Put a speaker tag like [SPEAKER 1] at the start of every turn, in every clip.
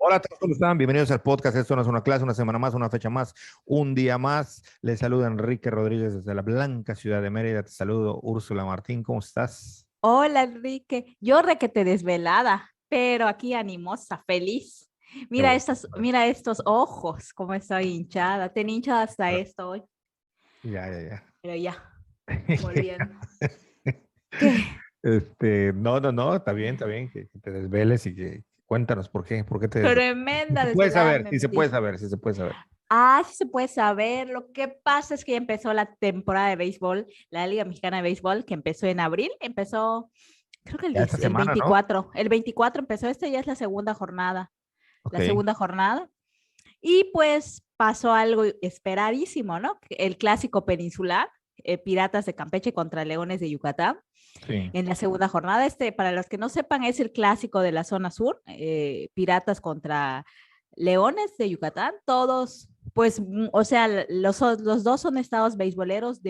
[SPEAKER 1] Hola a todos, ¿cómo están? Bienvenidos al podcast. Esto no es una clase, una semana más, una fecha más, un día más. Les saluda Enrique Rodríguez desde la blanca ciudad de Mérida. Te saludo, Úrsula Martín. ¿Cómo estás?
[SPEAKER 2] Hola Enrique, yo requete desvelada, pero aquí animosa, feliz.
[SPEAKER 1] Qué bueno.
[SPEAKER 2] Mira estos ojos, cómo estoy hinchada. Tenía hinchada hasta esto hoy,
[SPEAKER 1] Ya, ya, ya.
[SPEAKER 2] pero ya, volviendo. ¿Qué?
[SPEAKER 1] No, está bien que te desveles y que cuéntanos por qué te desvelas. Si
[SPEAKER 2] Tremenda
[SPEAKER 1] se puede
[SPEAKER 2] desvelada
[SPEAKER 1] saber,
[SPEAKER 2] me
[SPEAKER 1] si se puede
[SPEAKER 2] metí.
[SPEAKER 1] saber, si se puede saber.
[SPEAKER 2] Sí se puede saber. Lo que pasa es que ya empezó la temporada de béisbol, la Liga Mexicana de Béisbol, que empezó en abril. Empezó, creo que
[SPEAKER 1] Ya esta
[SPEAKER 2] el
[SPEAKER 1] semana, ¿no?
[SPEAKER 2] 24. El 24 empezó, este ya es la segunda jornada.
[SPEAKER 1] Ok.
[SPEAKER 2] La segunda jornada. Y pues pasó algo esperadísimo, ¿no? El clásico peninsular, Piratas de Campeche contra Leones de Yucatán.
[SPEAKER 1] Sí.
[SPEAKER 2] En la segunda jornada, para los que no sepan, es el clásico de la zona sur, Piratas contra Leones de Yucatán. Todos, pues, o sea, los dos son estados beisboleros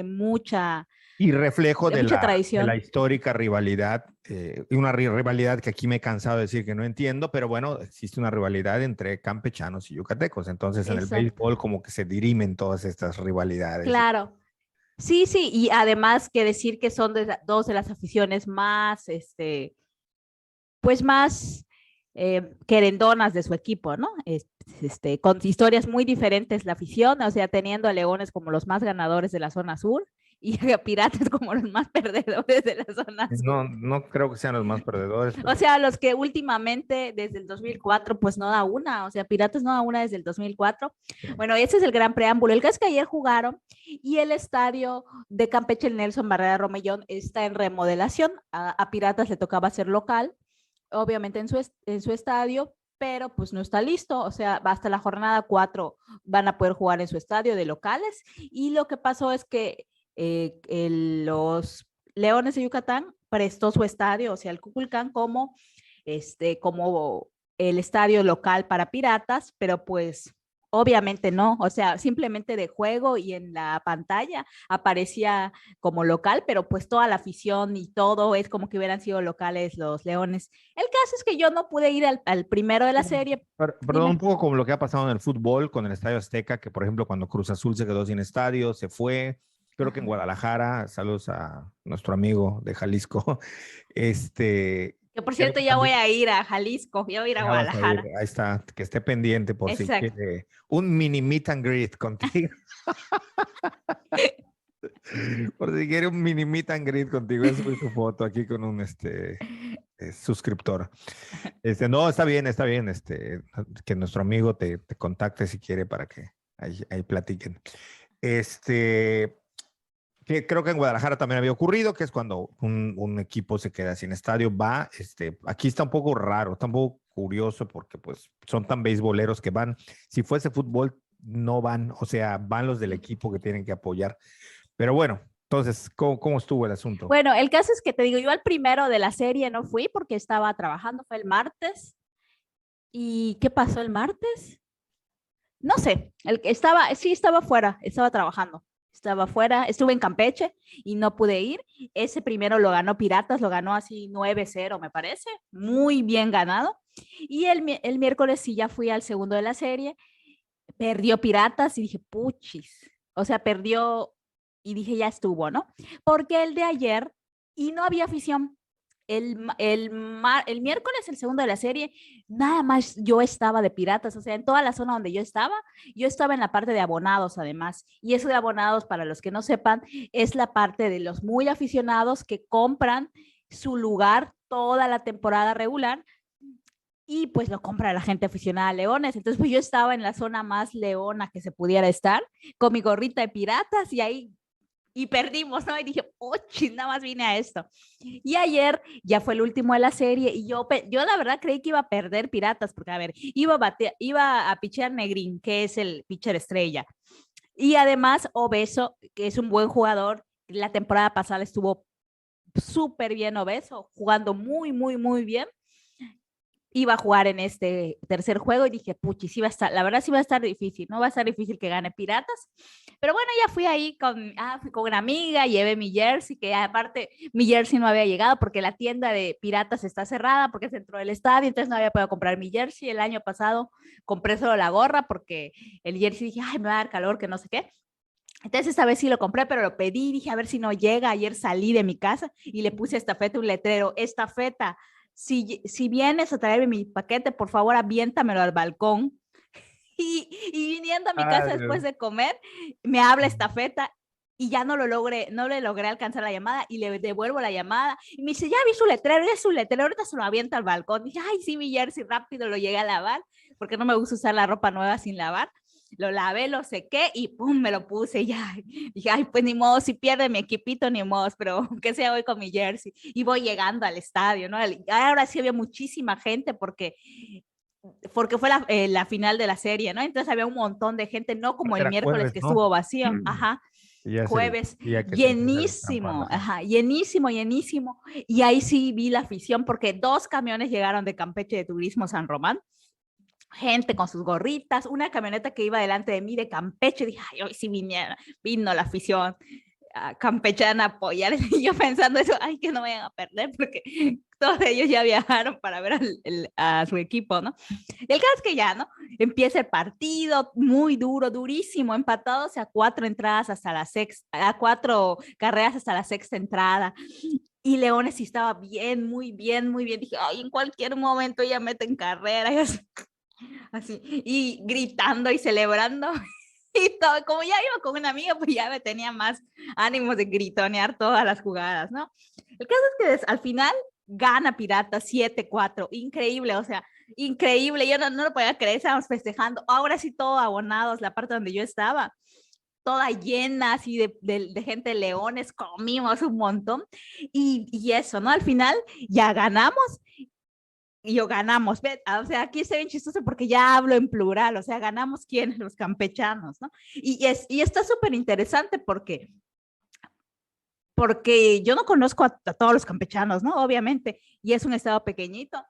[SPEAKER 1] Y reflejo
[SPEAKER 2] de mucha
[SPEAKER 1] de la
[SPEAKER 2] tradición.
[SPEAKER 1] histórica rivalidad, y una rivalidad que aquí me he cansado de decir que no entiendo, pero bueno, existe una rivalidad entre campechanos y yucatecos, entonces en el
[SPEAKER 2] Exacto.
[SPEAKER 1] béisbol como que se dirimen todas estas rivalidades.
[SPEAKER 2] Claro. Sí, sí, y además que decir que son dos de las aficiones más, pues más querendonas de su equipo, ¿no? Con historias muy diferentes la afición, o sea, teniendo a Leones como los más ganadores de la zona sur y a Piratas como los más perdedores de la zona sur.
[SPEAKER 1] No, no creo que sean los más perdedores,
[SPEAKER 2] O
[SPEAKER 1] pero
[SPEAKER 2] sea, los que últimamente, desde el 2004, pues no da una, o sea, Piratas no da una desde el 2004.
[SPEAKER 1] sí.
[SPEAKER 2] Bueno, ese es el gran preámbulo. El caso es que ayer jugaron y el estadio de Campeche, el Nelson Barrera Romellón, está en remodelación. A Piratas le tocaba ser local, obviamente en su estadio, pero pues no está listo, o sea, hasta la jornada 4 van a poder jugar en su estadio de locales. Y lo que pasó es que los Leones de Yucatán prestó su estadio, o sea, el Cuculcán, como el estadio local para Piratas, pero pues obviamente no, o sea, simplemente de juego y en la pantalla aparecía como local, pero pues toda la afición y todo es como que hubieran sido locales los Leones. El caso es que yo no pude ir al primero de la serie.
[SPEAKER 1] Perdón, un
[SPEAKER 2] Dime.
[SPEAKER 1] poco como lo que ha pasado en el fútbol con el Estadio Azteca, que por ejemplo cuando Cruz Azul se quedó sin estadio, se fue. Creo que en
[SPEAKER 2] Ajá.
[SPEAKER 1] Guadalajara, saludos a nuestro amigo de Jalisco,
[SPEAKER 2] Que por
[SPEAKER 1] creo
[SPEAKER 2] cierto
[SPEAKER 1] que
[SPEAKER 2] ya voy
[SPEAKER 1] también
[SPEAKER 2] a ir a Jalisco, ya voy a ir a
[SPEAKER 1] ya vas a ir,
[SPEAKER 2] Guadalajara.
[SPEAKER 1] ahí está, que esté pendiente por si
[SPEAKER 2] Exacto.
[SPEAKER 1] quiere un mini meet and greet contigo, por si quiere un mini meet and greet contigo, es su foto aquí con un suscriptor. No, está bien, que nuestro amigo te contacte si quiere para que ahí platiquen. Este, que creo que en Guadalajara también había ocurrido, que es cuando un equipo se queda sin estadio, va, aquí está un poco raro, está un poco curioso porque pues son tan beisboleros que van, si fuese fútbol, no van, o sea, van los del
[SPEAKER 2] Sí.
[SPEAKER 1] equipo que tienen que apoyar. Pero bueno, entonces, ¿cómo estuvo el asunto?
[SPEAKER 2] Bueno, el caso es que te digo, yo al primero de la serie no fui porque estaba trabajando, fue el martes. ¿Y qué pasó el martes? No sé, sí estaba fuera, estaba trabajando, estaba fuera, estuve en Campeche y no pude ir. Ese primero lo ganó Piratas, lo ganó así 9-0 me parece, muy bien ganado. Y el miércoles sí ya fui al segundo de la serie, perdió Piratas y dije, puchis, o sea, perdió y dije, ya estuvo, ¿no? Porque el de ayer y no había afición. El miércoles, el segundo de la serie, nada más yo estaba de Piratas, o sea, en toda la zona donde yo estaba en la parte de abonados además, y eso de abonados, para los que no sepan, es la parte de los muy aficionados que compran su lugar toda la temporada regular y pues lo compra la gente aficionada a Leones. Entonces, pues yo estaba en la zona más leona que se pudiera estar, con mi gorrita de Piratas y ahí y perdimos, ¿no? Y dije, oh, nada más vine a esto. Y ayer ya fue el último de la serie y yo la verdad creí que iba a perder Piratas, porque a ver, iba a pichear Negrín, que es el pitcher estrella. Y además Obeso, que es un buen jugador, la temporada pasada estuvo súper bien Obeso, jugando muy, muy, muy bien. iba a jugar en este tercer juego y dije, puchi, sí va a estar, la verdad sí va a estar difícil, no va a estar difícil que gane Piratas, pero bueno, ya fui ahí fui con una amiga, llevé mi jersey, que aparte mi jersey no había llegado porque la tienda de Piratas está cerrada porque es dentro del estadio, entonces no había podido comprar mi jersey. El año pasado compré solo la gorra porque el jersey dije, ay, me va a dar calor, que no sé qué. Entonces esta vez sí lo compré, pero lo pedí, dije a ver si no llega. Ayer salí de mi casa y le puse a estafeta un letrero, estafeta, si vienes a traerme mi paquete, por favor aviéntamelo al balcón. Y viniendo a mi casa después de comer, me habla estafeta y ya no le logré alcanzar la llamada y le devuelvo la llamada y me dice, ya vi su letrero, ya su letrero, ahorita se lo avienta al balcón. Dije, ay, sí, mi jersey, rápido lo llegué a lavar, porque no me gusta usar la ropa nueva sin lavar. Lo lavé, lo sequé y pum, me lo puse ya. Dije, ay, pues ni modo, si pierde mi equipito, ni modo, pero aunque sea voy con mi jersey. Y voy llegando al estadio, ¿no? Ahora sí había muchísima gente porque fue la final de la serie, ¿no? Entonces había un montón de gente, no como el
[SPEAKER 1] Era
[SPEAKER 2] miércoles
[SPEAKER 1] jueves,
[SPEAKER 2] que
[SPEAKER 1] ¿no?
[SPEAKER 2] estuvo vacío, ajá,
[SPEAKER 1] Y ya es el
[SPEAKER 2] jueves,
[SPEAKER 1] día que se empieza la
[SPEAKER 2] llenísimo,
[SPEAKER 1] trampada.
[SPEAKER 2] ajá, llenísimo, llenísimo. Y ahí sí vi la afición porque 2 camiones llegaron de Campeche de Turismo San Román, gente con sus gorritas, una camioneta que iba delante de mí de Campeche, dije, ay, hoy sí vino la afición campechana a apoyar, y yo pensando eso, ay, que no vayan a perder, porque todos ellos ya viajaron para ver a su equipo, ¿no? Y el caso es que ya, ¿no? Empieza el partido, muy duro, durísimo, empatados a 4 entradas hasta la sexta, a 4 carreras hasta la sexta entrada. Y Leones sí estaba bien, muy bien, muy bien. Dije, ay, en cualquier momento ya meten carrera, y así, y gritando y celebrando. Y todo, como ya iba con una amiga, pues ya me tenía más ánimos de gritonear todas las jugadas, ¿no? El caso es que al final gana Pirata 7-4, increíble, o sea, increíble, yo no lo podía creer, estábamos festejando, ahora sí todo abonados, la parte donde yo estaba, toda llena, así de gente de Leones, comimos un montón, y eso, ¿no? Al final ya ganamos, y yo ganamos, o sea, aquí está bien chistoso porque ya hablo en plural, o sea, ganamos quiénes, los campechanos, ¿no? Y está súper interesante porque yo no conozco a todos los campechanos, ¿no? Obviamente, y es un estado pequeñito,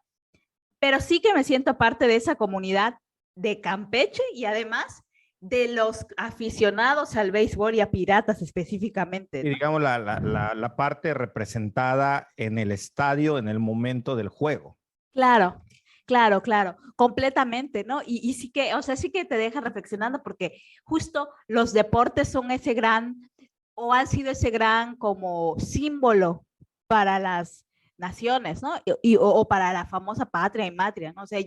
[SPEAKER 2] pero sí que me siento parte de esa comunidad de Campeche y además de los aficionados al béisbol y a Piratas específicamente,
[SPEAKER 1] Y
[SPEAKER 2] ¿no?
[SPEAKER 1] digamos la parte representada en el estadio en el momento del juego.
[SPEAKER 2] Claro, claro, claro, completamente, ¿no? Y sí que, o sea, sí que te deja reflexionando porque justo los deportes son ese gran, o han sido ese gran como símbolo para las naciones, ¿no? O para la famosa patria y matria, ¿no? O sea,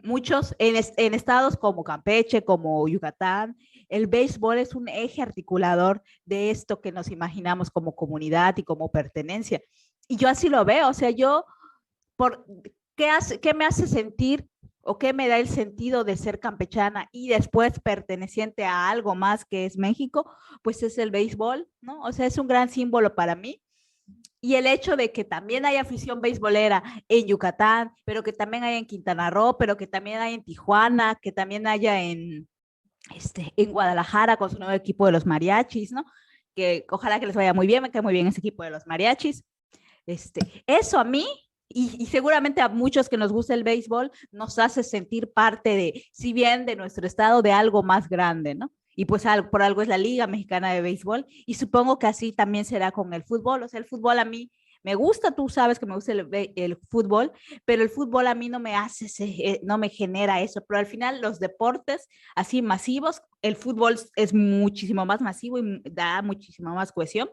[SPEAKER 2] muchos en estados como Campeche, como Yucatán, el béisbol es un eje articulador de esto que nos imaginamos como comunidad y como pertenencia. Y yo así lo veo, o sea, yo por qué me hace sentir o qué me da el sentido de ser campechana y después perteneciente a algo más que es México, pues es el béisbol, ¿no? O sea, es un gran símbolo para mí. Y el hecho de que también hay afición beisbolera en Yucatán, pero que también hay en Quintana Roo, pero que también hay en Tijuana, que también haya en Guadalajara con su nuevo equipo de los mariachis, ¿no? Que ojalá que les vaya muy bien, me cae muy bien ese equipo de los mariachis. Eso a mí y seguramente a muchos que nos gusta el béisbol nos hace sentir parte de, si bien de nuestro estado, de algo más grande, ¿no? Y pues por algo es la Liga Mexicana de Béisbol y supongo que así también será con el fútbol. O sea, el fútbol a mí me gusta, tú sabes que me gusta el fútbol, pero el fútbol a mí no me hace, no me genera eso. Pero al final los deportes así masivos, el fútbol es muchísimo más masivo y da muchísima más cohesión.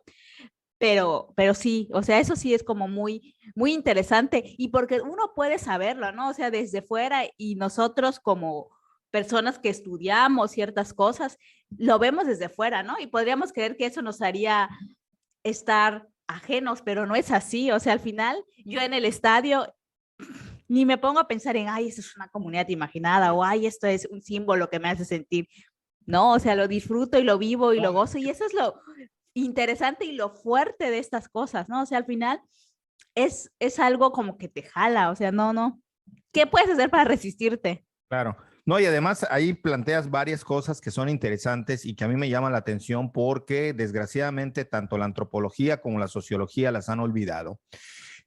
[SPEAKER 2] Pero sí, o sea, eso sí es como muy, muy interesante y porque uno puede saberlo, ¿no? O sea, desde fuera y nosotros como personas que estudiamos ciertas cosas, lo vemos desde fuera, ¿no? Y podríamos creer que eso nos haría estar ajenos, pero no es así. O sea, al final, yo en el estadio ni me pongo a pensar en, ay, esto es una comunidad imaginada o, ay, esto es un símbolo que me hace sentir. No, o sea, lo disfruto y lo vivo y lo gozo y eso es lo interesante y lo fuerte de estas cosas, ¿no? O sea, al final es algo como que te jala, o sea, no. ¿Qué puedes hacer para resistirte?
[SPEAKER 1] Claro. No, y además ahí planteas varias cosas que son interesantes y que a mí me llaman la atención porque desgraciadamente tanto la antropología como la sociología las han olvidado.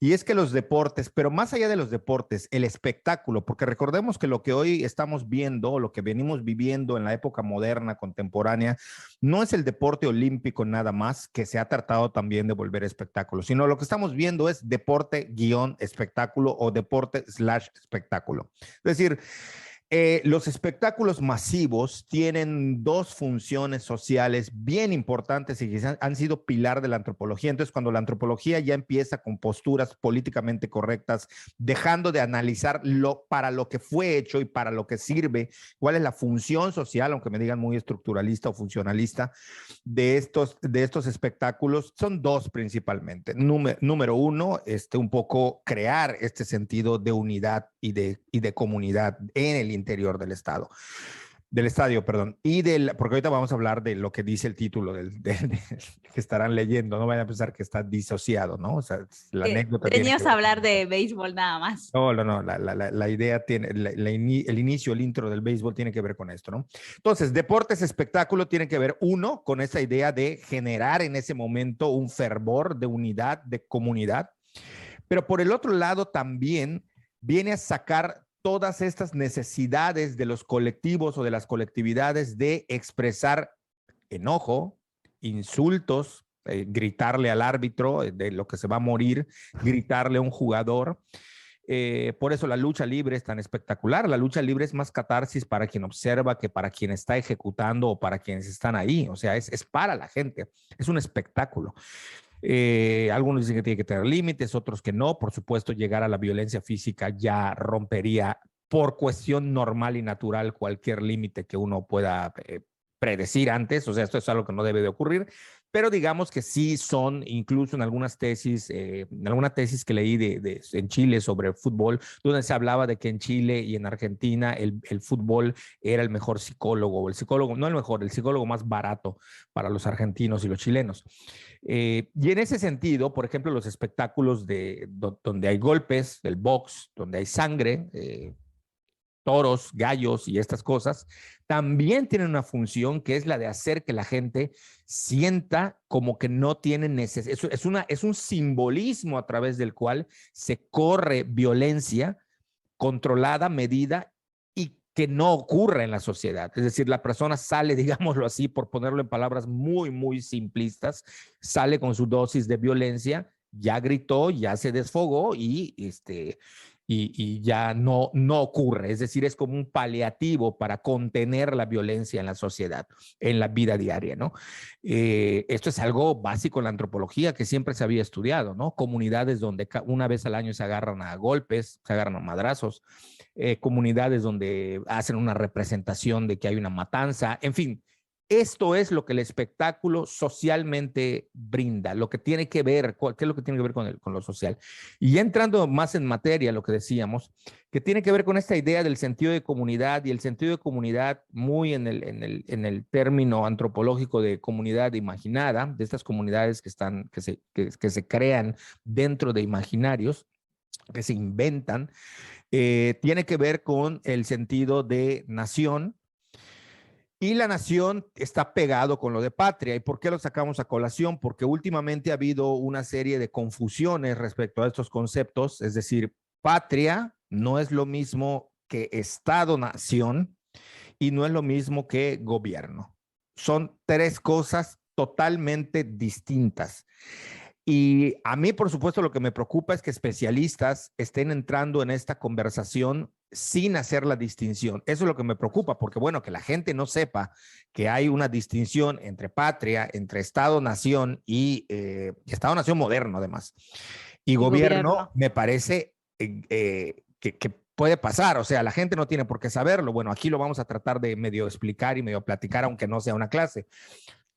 [SPEAKER 1] Y es que los deportes, pero más allá de los deportes, el espectáculo, porque recordemos que lo que hoy estamos viendo, lo que venimos viviendo en la época moderna, contemporánea, no es el deporte olímpico nada más, que se ha tratado también de volver espectáculo, sino lo que estamos viendo es deporte guión espectáculo o deporte slash espectáculo. Es decir, los espectáculos masivos tienen dos funciones sociales bien importantes y que han sido pilar de la antropología. Entonces, cuando la antropología ya empieza con posturas políticamente correctas, dejando de analizar para lo que fue hecho y para lo que sirve, cuál es la función social, aunque me digan muy estructuralista o funcionalista, de estos espectáculos, son dos principalmente. Número uno, un poco crear este sentido de unidad y de comunidad en el interior del Estado, del estadio, perdón, porque ahorita vamos a hablar de lo que dice el título que estarán leyendo, no vayan a pensar que está disociado, ¿no? O sea, la anécdota tiene
[SPEAKER 2] Tenías
[SPEAKER 1] que
[SPEAKER 2] que
[SPEAKER 1] ver.
[SPEAKER 2] hablar de béisbol nada más.
[SPEAKER 1] No, la idea tiene, el inicio, el intro del béisbol tiene que ver con esto, ¿no? Entonces, deportes, espectáculo tiene que ver, uno, con esa idea de generar en ese momento un fervor de unidad, de comunidad, pero por el otro lado también viene a sacar todas estas necesidades de los colectivos o de las colectividades de expresar enojo, insultos, gritarle al árbitro de lo que se va a morir, gritarle a un jugador. Por eso la lucha libre es tan espectacular. La lucha libre es más catarsis para quien observa que para quien está ejecutando o para quienes están ahí. O sea, es para la gente. Es un espectáculo. Algunos dicen que tiene que tener límites, otros que no. Por supuesto, llegar a la violencia física ya rompería por cuestión normal y natural cualquier límite que uno pueda predecir antes. O sea, esto es algo que no debe de ocurrir. Pero digamos que sí son, incluso en algunas tesis, en alguna tesis que leí en Chile sobre fútbol, donde se hablaba de que en Chile y en Argentina el fútbol era el mejor psicólogo, o el psicólogo, no el mejor, el psicólogo más barato para los argentinos y los chilenos. Y en ese sentido, por ejemplo, los espectáculos donde hay golpes, el box, donde hay sangre, toros, gallos y estas cosas, también tienen una función que es la de hacer que la gente sienta como que no tiene necesidad. Es un simbolismo a través del cual se corre violencia controlada, medida y que no ocurre en la sociedad. Es decir, la persona sale, digámoslo así, por ponerlo en palabras muy, muy simplistas, sale con su dosis de violencia, ya gritó, ya se desfogó y ya no ocurre. Es decir, es como un paliativo para contener la violencia en la sociedad, en la vida diaria, ¿no? Esto es algo básico en la antropología que siempre se había estudiado, ¿no? Comunidades donde una vez al año se agarran a golpes, se agarran a madrazos, comunidades donde hacen una representación de que hay una matanza, en fin. Esto es lo que el espectáculo socialmente brinda, lo que tiene que ver, ¿qué es lo que tiene que ver con lo social? Y ya entrando más en materia, lo que decíamos, que tiene que ver con esta idea del sentido de comunidad y el sentido de comunidad muy en el término antropológico de comunidad imaginada, de estas comunidades que se crean dentro de imaginarios, que se inventan, tiene que ver con el sentido de nación. Y la nación está pegado con lo de patria. ¿Y por qué lo sacamos a colación? Porque últimamente ha habido una serie de confusiones respecto a estos conceptos. Es decir, patria no es lo mismo que Estado-nación y no es lo mismo que gobierno. Son tres cosas totalmente distintas. Y a mí, por supuesto, lo que me preocupa es que especialistas estén entrando en esta conversación sin hacer la distinción. Eso es lo que me preocupa, porque bueno, que la gente no sepa que hay una distinción entre patria, entre Estado-nación y Estado-nación moderno, además, y gobierno, me parece que puede pasar. O sea, la gente no tiene por qué saberlo. Bueno, aquí lo vamos a tratar de medio explicar y medio platicar, aunque no sea una clase.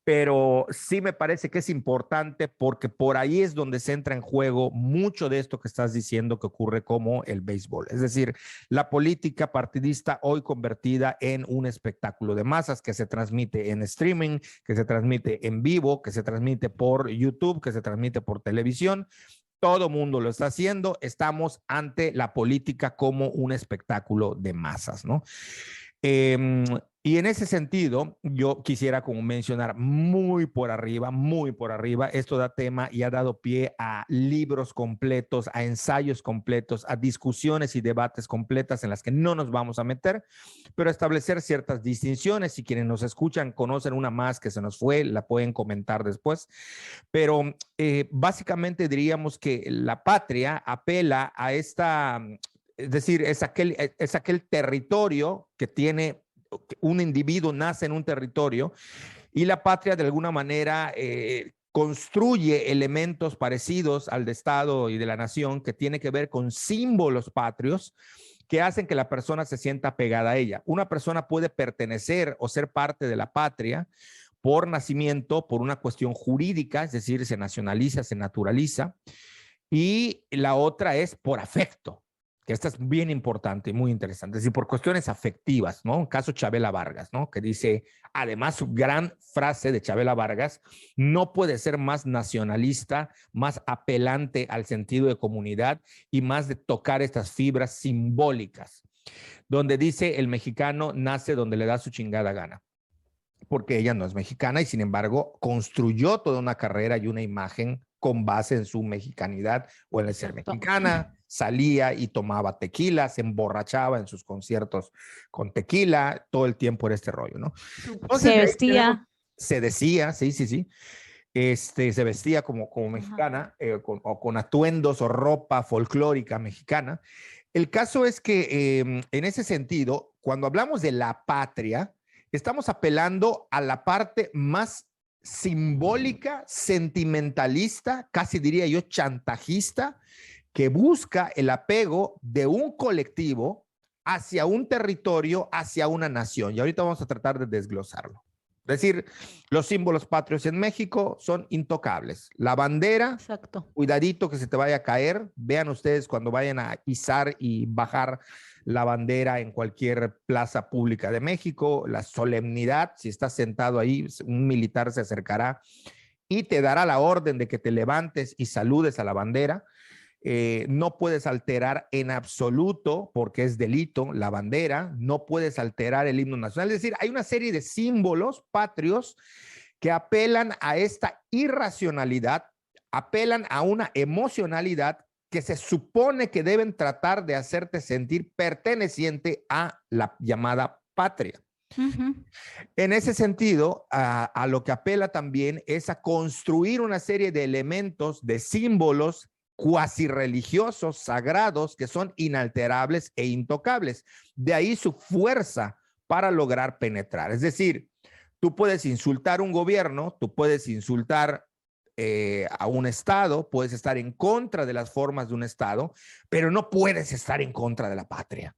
[SPEAKER 1] Pero sí me parece que es importante porque por ahí es donde se entra en juego mucho de esto que estás diciendo que ocurre como el béisbol. Es decir, la política partidista hoy convertida en un espectáculo de masas que se transmite en streaming, que se transmite en vivo, que se transmite por YouTube, que se transmite por televisión. Todo mundo lo está haciendo. Estamos ante la política como un espectáculo de masas, ¿no? Y en ese sentido, yo quisiera como mencionar muy por arriba, esto da tema y ha dado pie a libros completos, a ensayos completos, a discusiones y debates completas en las que no nos vamos a meter, pero establecer ciertas distinciones. Si quienes nos escuchan conocen una más que se nos fue, la pueden comentar después. Pero básicamente diríamos que la patria apela a esta, es decir, es aquel territorio que tiene un individuo nace en un territorio y la patria de alguna manera construye elementos parecidos al de Estado y de la nación que tiene que ver con símbolos patrios que hacen que la persona se sienta pegada a ella. Una persona puede pertenecer o ser parte de la patria por nacimiento, por una cuestión jurídica, es decir, se nacionaliza, se naturaliza, y la otra es por afecto, que esta es bien importante y muy interesante, es decir, por cuestiones afectivas, ¿no? Un caso Chavela Vargas, ¿no? Que dice, además, su gran frase de Chavela Vargas, no puede ser más nacionalista, más apelante al sentido de comunidad y más de tocar estas fibras simbólicas, donde dice, el mexicano nace donde le da su chingada gana, porque ella no es mexicana y sin embargo construyó toda una carrera y una imagen con base en su mexicanidad o en el ser mexicana, salía y tomaba tequila, se emborrachaba en sus conciertos con tequila, todo el tiempo era este rollo, ¿no? Entonces,
[SPEAKER 2] Se vestía.
[SPEAKER 1] se decía, sí, sí, sí, se vestía como mexicana, o con atuendos o ropa folclórica mexicana. El caso es que en ese sentido, cuando hablamos de la patria, estamos apelando a la parte más simbólica, sentimentalista, casi diría yo chantajista, que busca el apego de un colectivo hacia un territorio, hacia una nación. Y ahorita vamos a tratar de desglosarlo. Es decir, los símbolos patrios en México son intocables. La bandera,
[SPEAKER 2] exacto,
[SPEAKER 1] cuidadito que se te vaya a caer. Vean ustedes cuando vayan a izar y bajar la bandera en cualquier plaza pública de México, la solemnidad, si estás sentado ahí, un militar se acercará y te dará la orden de que te levantes y saludes a la bandera. No puedes alterar en absoluto, porque es delito, la bandera, no puedes alterar el himno nacional. Es decir, hay una serie de símbolos patrios que apelan a esta irracionalidad, apelan a una emocionalidad que se supone que deben tratar de hacerte sentir perteneciente a la llamada patria. En ese sentido, a lo que apela también es a construir una serie de elementos, de símbolos cuasi religiosos, sagrados, que son inalterables e intocables. De ahí su fuerza para lograr penetrar. Es decir, tú puedes insultar un gobierno, tú puedes insultar a un Estado, puedes estar en contra de las formas de un Estado, pero no puedes estar en contra de la patria.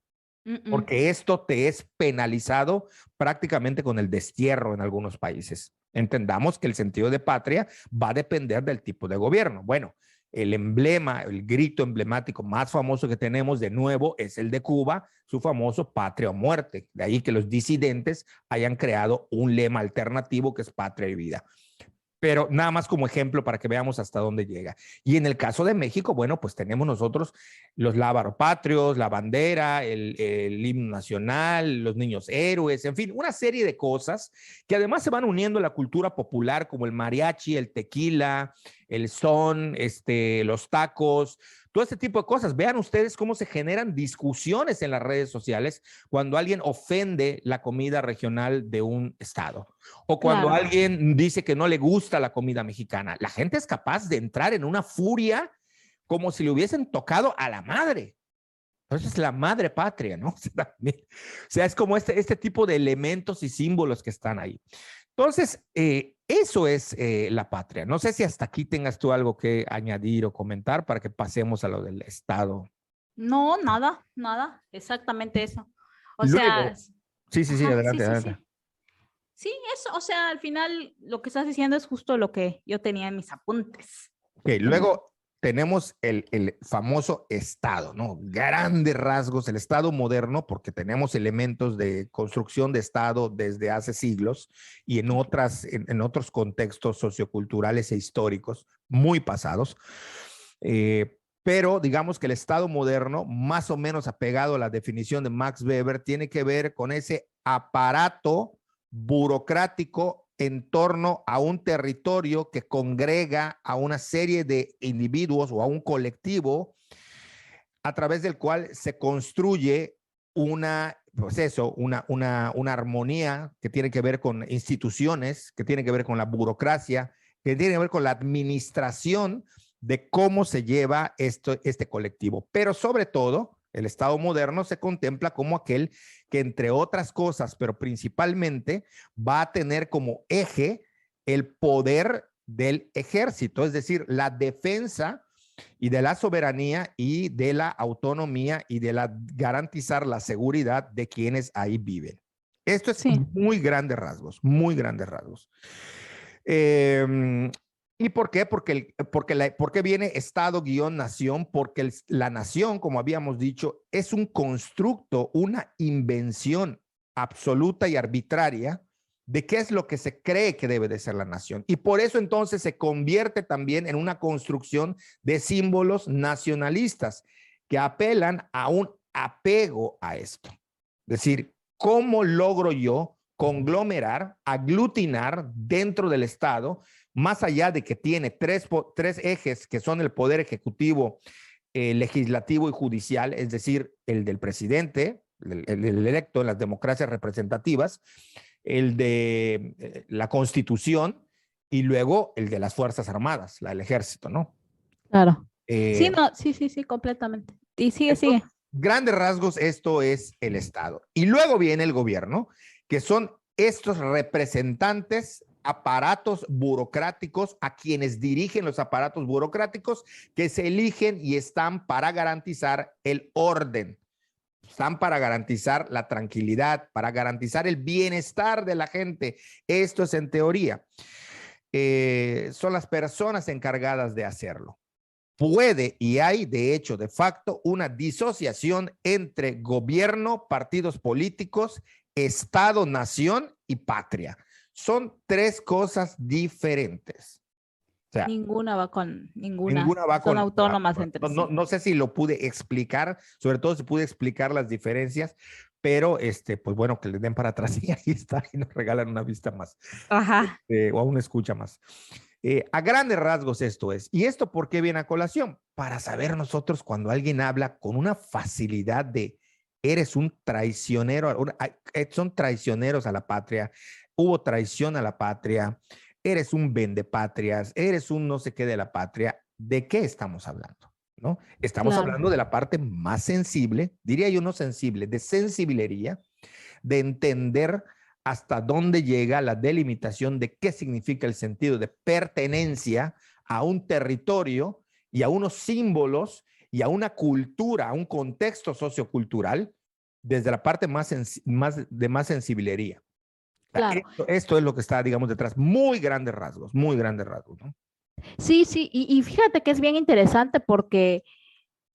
[SPEAKER 1] Porque esto te es penalizado prácticamente con el destierro en algunos países. Entendamos que el sentido de patria va a depender del tipo de gobierno. Bueno, el emblema, el grito emblemático más famoso que tenemos de nuevo es el de Cuba, su famoso patria o muerte. De ahí que los disidentes hayan creado un lema alternativo que es patria y vida. Pero nada más como ejemplo para que veamos hasta dónde llega. Y en el caso de México, bueno, pues tenemos nosotros los lábaros patrios, la bandera, el himno nacional, los niños héroes, en fin, una serie de cosas que además se van uniendo a la cultura popular como el mariachi, el tequila, el son, los tacos, todo este tipo de cosas. Vean ustedes cómo se generan discusiones en las redes sociales cuando alguien ofende la comida regional de un estado o cuando alguien dice que no le gusta la comida mexicana. La gente es capaz de entrar en una furia como si le hubiesen tocado a la madre. Entonces es la madre patria, ¿no? O sea, es como este tipo de elementos y símbolos que están ahí. Entonces, eso es la patria. No sé si hasta aquí tengas tú algo que añadir o comentar para que pasemos a lo del Estado.
[SPEAKER 2] No, nada, nada, exactamente eso. O
[SPEAKER 1] Luego,
[SPEAKER 2] sea,
[SPEAKER 1] sí, adelante, adelante.
[SPEAKER 2] Sí, eso, o sea, al final lo que estás diciendo es justo lo que yo tenía en mis apuntes.
[SPEAKER 1] Okay, luego tenemos el famoso Estado, ¿no? Grandes rasgos, el Estado moderno, porque tenemos elementos de construcción de Estado desde hace siglos y en otros contextos socioculturales e históricos muy pasados. pero digamos que el Estado moderno, más o menos apegado a la definición de Max Weber, tiene que ver con ese aparato burocrático en torno a un territorio que congrega a una serie de individuos o a un colectivo a través del cual se construye pues eso, una armonía que tiene que ver con instituciones, que tiene que ver con la burocracia, que tiene que ver con la administración de cómo se lleva este colectivo. Pero sobre todo, el Estado moderno se contempla como aquel que, entre otras cosas, pero principalmente, va a tener como eje el poder del ejército, es decir, la defensa y de la soberanía y de la autonomía y de garantizar la seguridad de quienes ahí viven. Esto es
[SPEAKER 2] Sí.
[SPEAKER 1] muy grandes rasgos, muy grandes rasgos. ¿Y por qué? Porque viene Estado-nación, porque la nación, como habíamos dicho, es un constructo, una invención absoluta y arbitraria de qué es lo que se cree que debe de ser la nación. Y por eso entonces se convierte también en una construcción de símbolos nacionalistas que apelan a un apego a esto. Es decir, ¿cómo logro yo conglomerar, aglutinar dentro del Estado, más allá de que tiene tres ejes que son el poder ejecutivo, legislativo y judicial, es decir, el del presidente, el electo en las democracias representativas, el de la Constitución y luego el de las Fuerzas Armadas, el ejército, ¿no?
[SPEAKER 2] Claro. Sí, no, sí, completamente. Y sigue.
[SPEAKER 1] Grandes rasgos, esto es el Estado. Y luego viene el gobierno, que son estos representantes, aparatos burocráticos, a quienes dirigen los aparatos burocráticos, que se eligen y están para garantizar el orden. Están para garantizar la tranquilidad, para garantizar el bienestar de la gente. Esto es en teoría. Son las personas encargadas de hacerlo. Puede y hay, de hecho, de facto, una disociación entre gobierno, partidos políticos, Estado, nación y patria. Son tres cosas diferentes. O sea,
[SPEAKER 2] ninguna va con ninguna.
[SPEAKER 1] Ninguna va
[SPEAKER 2] Son
[SPEAKER 1] con
[SPEAKER 2] autónomas entre sí.
[SPEAKER 1] No sé si lo pude explicar, sobre todo si pude explicar las diferencias, pero pues bueno, que le den para atrás y ahí está, y nos regalan una vista más.
[SPEAKER 2] Ajá.
[SPEAKER 1] O una escucha más. A grandes rasgos esto es. ¿Y esto por qué viene a colación? Para saber nosotros cuando alguien habla con una facilidad de eres un traicionero, son traicioneros a la patria, hubo traición a la patria, eres un vendepatrias, eres un no sé qué de la patria. ¿De qué estamos hablando? ¿No? Estamos hablando de la parte más sensible, diría yo no sensible, de sensibilería, de entender hasta dónde llega la delimitación de qué significa el sentido de pertenencia a un territorio y a unos símbolos y a una cultura, a un contexto sociocultural, desde la parte más sensibilería.
[SPEAKER 2] Claro.
[SPEAKER 1] Esto es lo que está, digamos, detrás. Muy grandes rasgos, ¿no?
[SPEAKER 2] Sí, y fíjate que es bien interesante porque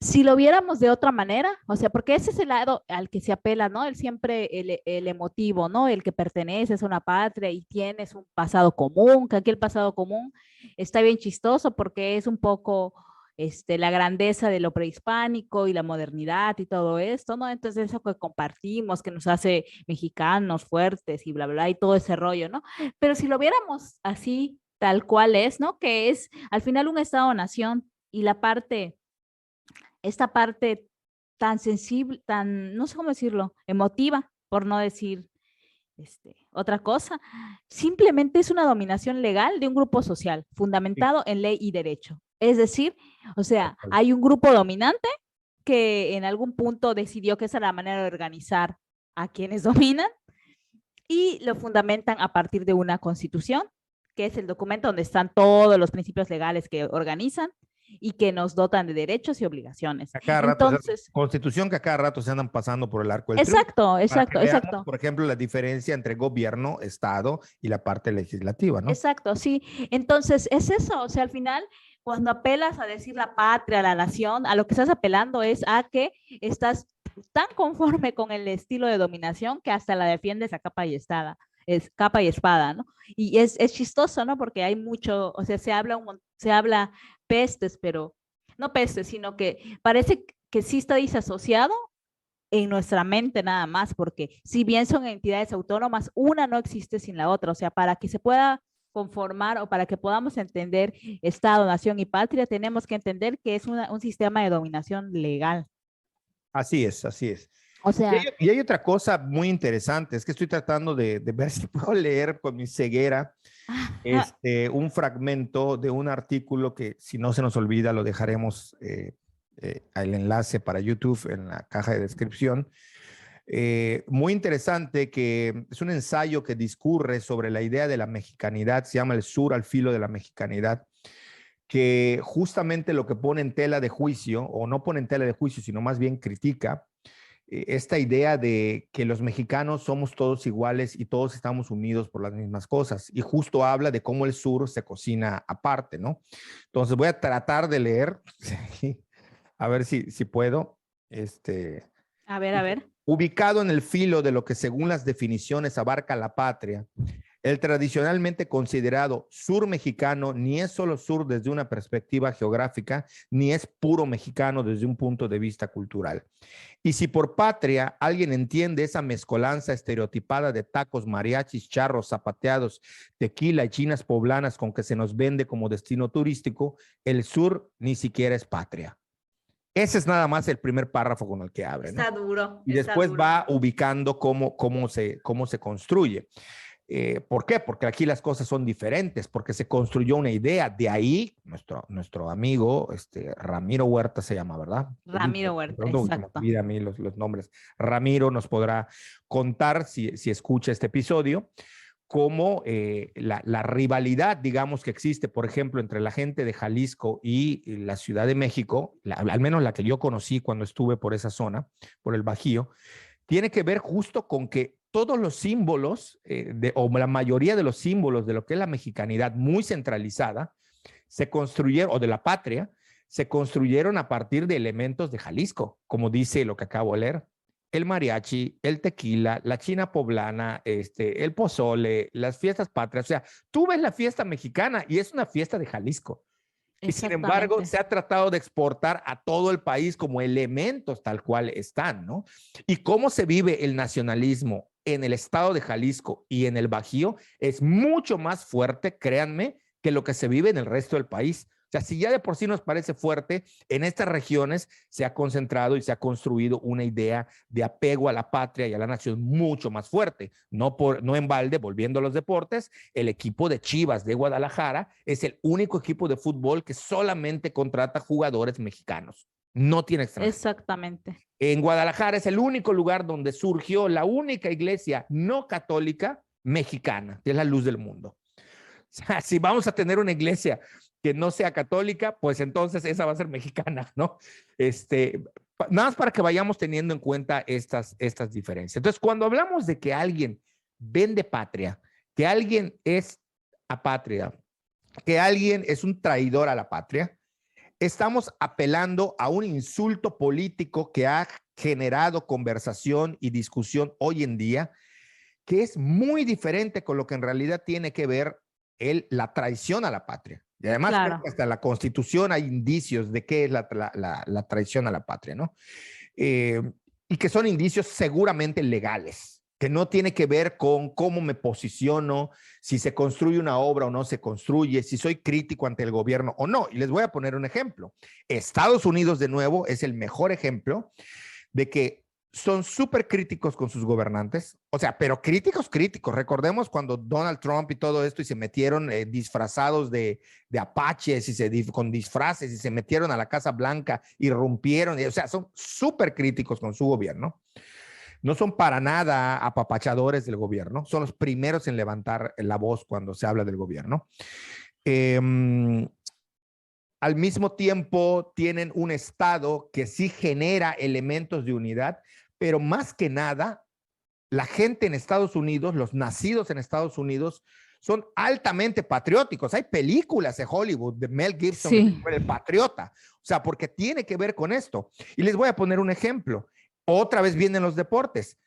[SPEAKER 2] si lo viéramos de otra manera, o sea, porque ese es el lado al que se apela, ¿no? El emotivo, ¿no? El que perteneces a una patria y tienes un pasado común, que aquí el pasado común está bien chistoso porque es un poco la grandeza de lo prehispánico y la modernidad y todo esto, ¿no? Entonces eso que compartimos, que nos hace mexicanos fuertes y bla, bla, y todo ese rollo, ¿no? Pero si lo viéramos así, tal cual es, ¿no? Que es al final un Estado-nación y esta parte tan sensible, tan, no sé cómo decirlo, emotiva, por no decir otra cosa, simplemente es una dominación legal de un grupo social fundamentado en ley y derecho. Es decir, o sea, hay un grupo dominante que en algún punto decidió que esa era la manera de organizar a quienes dominan y lo fundamentan a partir de una constitución, que es el documento donde están todos los principios legales que organizan y que nos dotan de derechos y obligaciones. Entonces,
[SPEAKER 1] constitución que a cada rato se andan pasando por el arco del
[SPEAKER 2] triunfo. Exacto.
[SPEAKER 1] Por ejemplo, la diferencia entre gobierno, Estado y la parte legislativa, ¿no?
[SPEAKER 2] Exacto, sí. Entonces, es eso, o sea, al final, cuando apelas a decir la patria, la nación, a lo que estás apelando es a que estás tan conforme con el estilo de dominación que hasta la defiendes a capa y espada. Es capa y espada, ¿no? Y es chistoso, ¿no? Porque hay mucho, o sea, se habla pestes, pero no pese, sino que parece que sí está disasociado en nuestra mente nada más, porque si bien son entidades autónomas, una no existe sin la otra. O sea, para que se pueda conformar o para que podamos entender Estado, nación y patria, tenemos que entender que es un sistema de dominación legal.
[SPEAKER 1] Así es, así es.
[SPEAKER 2] O
[SPEAKER 1] Y hay,
[SPEAKER 2] sea,
[SPEAKER 1] y hay otra cosa muy interesante, es que estoy tratando de ver si puedo leer con mi ceguera un fragmento de un artículo que, si no se nos olvida, lo dejaremos el enlace para YouTube en la caja de descripción. Muy interesante, que es un ensayo que discurre sobre la idea de la mexicanidad, se llama El Sur al filo de la mexicanidad, que justamente lo que pone en tela de juicio, o no pone en tela de juicio, sino más bien critica esta idea de que los mexicanos somos todos iguales y todos estamos unidos por las mismas cosas. Y justo habla de cómo el sur se cocina aparte, ¿no? Entonces voy a tratar de leer, a ver si puedo.
[SPEAKER 2] a ver, a ver.
[SPEAKER 1] Ubicado en el filo de lo que según las definiciones abarca la patria, el tradicionalmente considerado sur mexicano ni es solo sur desde una perspectiva geográfica, ni es puro mexicano desde un punto de vista cultural. Y si por patria alguien entiende esa mezcolanza estereotipada de tacos, mariachis, charros, zapateados, tequila y chinas poblanas con que se nos vende como destino turístico, el sur ni siquiera es patria. Ese es nada más el primer párrafo con el que abre, ¿no?
[SPEAKER 2] Está duro.
[SPEAKER 1] Y
[SPEAKER 2] Está
[SPEAKER 1] después
[SPEAKER 2] duro.
[SPEAKER 1] va ubicando cómo se construye. ¿Por qué? Porque aquí las cosas son diferentes, porque se construyó una idea. De ahí, nuestro amigo, Ramiro Huerta se llama, ¿verdad?
[SPEAKER 2] Ramiro Huerta, exacto.
[SPEAKER 1] Mira a mí los nombres. Ramiro nos podrá contar, si escucha este episodio, cómo la rivalidad, digamos, que existe, por ejemplo, entre la gente de Jalisco y la Ciudad de México, al menos la que yo conocí cuando estuve por esa zona, por el Bajío, tiene que ver justo con que todos los símbolos, o la mayoría de los símbolos de lo que es la mexicanidad muy centralizada, se construyeron, o de la patria, se construyeron a partir de elementos de Jalisco, como dice lo que acabo de leer. El mariachi, el tequila, la china poblana, el pozole, las fiestas patrias. O sea, tú ves la fiesta mexicana y es una fiesta de Jalisco. Y sin embargo, se ha tratado de exportar a todo el país como elementos tal cual están, ¿no? Y cómo se vive el nacionalismo en el estado de Jalisco y en el Bajío es mucho más fuerte, créanme, que lo que se vive en el resto del país. O sea, si ya de por sí nos parece fuerte, en estas regiones se ha concentrado y se ha construido una idea de apego a la patria y a la nación mucho más fuerte. No en balde, volviendo a los deportes, el equipo de Chivas de Guadalajara es el único equipo de fútbol que solamente contrata jugadores mexicanos. No tiene extranjeros.
[SPEAKER 2] Exactamente.
[SPEAKER 1] En Guadalajara es el único lugar donde surgió la única iglesia no católica mexicana, que es la luz del mundo. O sea, si vamos a tener una iglesia que no sea católica, pues entonces esa va a ser mexicana, ¿no? Nada más para que vayamos teniendo en cuenta estas diferencias. Entonces, cuando hablamos de que alguien vende patria, que alguien es apátrida, que alguien es un traidor a la patria, estamos apelando a un insulto político que ha generado conversación y discusión hoy en día, que es muy diferente con lo que en realidad tiene que ver la traición a la patria. Y además, claro, hasta la Constitución hay indicios de qué es la traición a la patria, ¿no? Y que son indicios seguramente legales, que no tiene que ver con cómo me posiciono, si se construye una obra o no se construye, si soy crítico ante el gobierno o no. Y les voy a poner un ejemplo. Estados Unidos, de nuevo, es el mejor ejemplo de que son súper críticos con sus gobernantes, o sea, pero críticos. Recordemos cuando Donald Trump y todo esto y se metieron disfrazados de apaches con disfraces y se metieron a la Casa Blanca y rompieron, o sea, son súper críticos con su gobierno. No son para nada apapachadores del gobierno, son los primeros en levantar la voz cuando se habla del gobierno. Al mismo tiempo tienen un Estado que sí genera elementos de unidad, pero más que nada, la gente en Estados Unidos, los nacidos en Estados Unidos, son altamente patrióticos. Hay películas de Hollywood de Mel Gibson, sí, el patriota, o sea, porque tiene que ver con esto. Y les voy a poner un ejemplo. Otra vez vienen los deportes.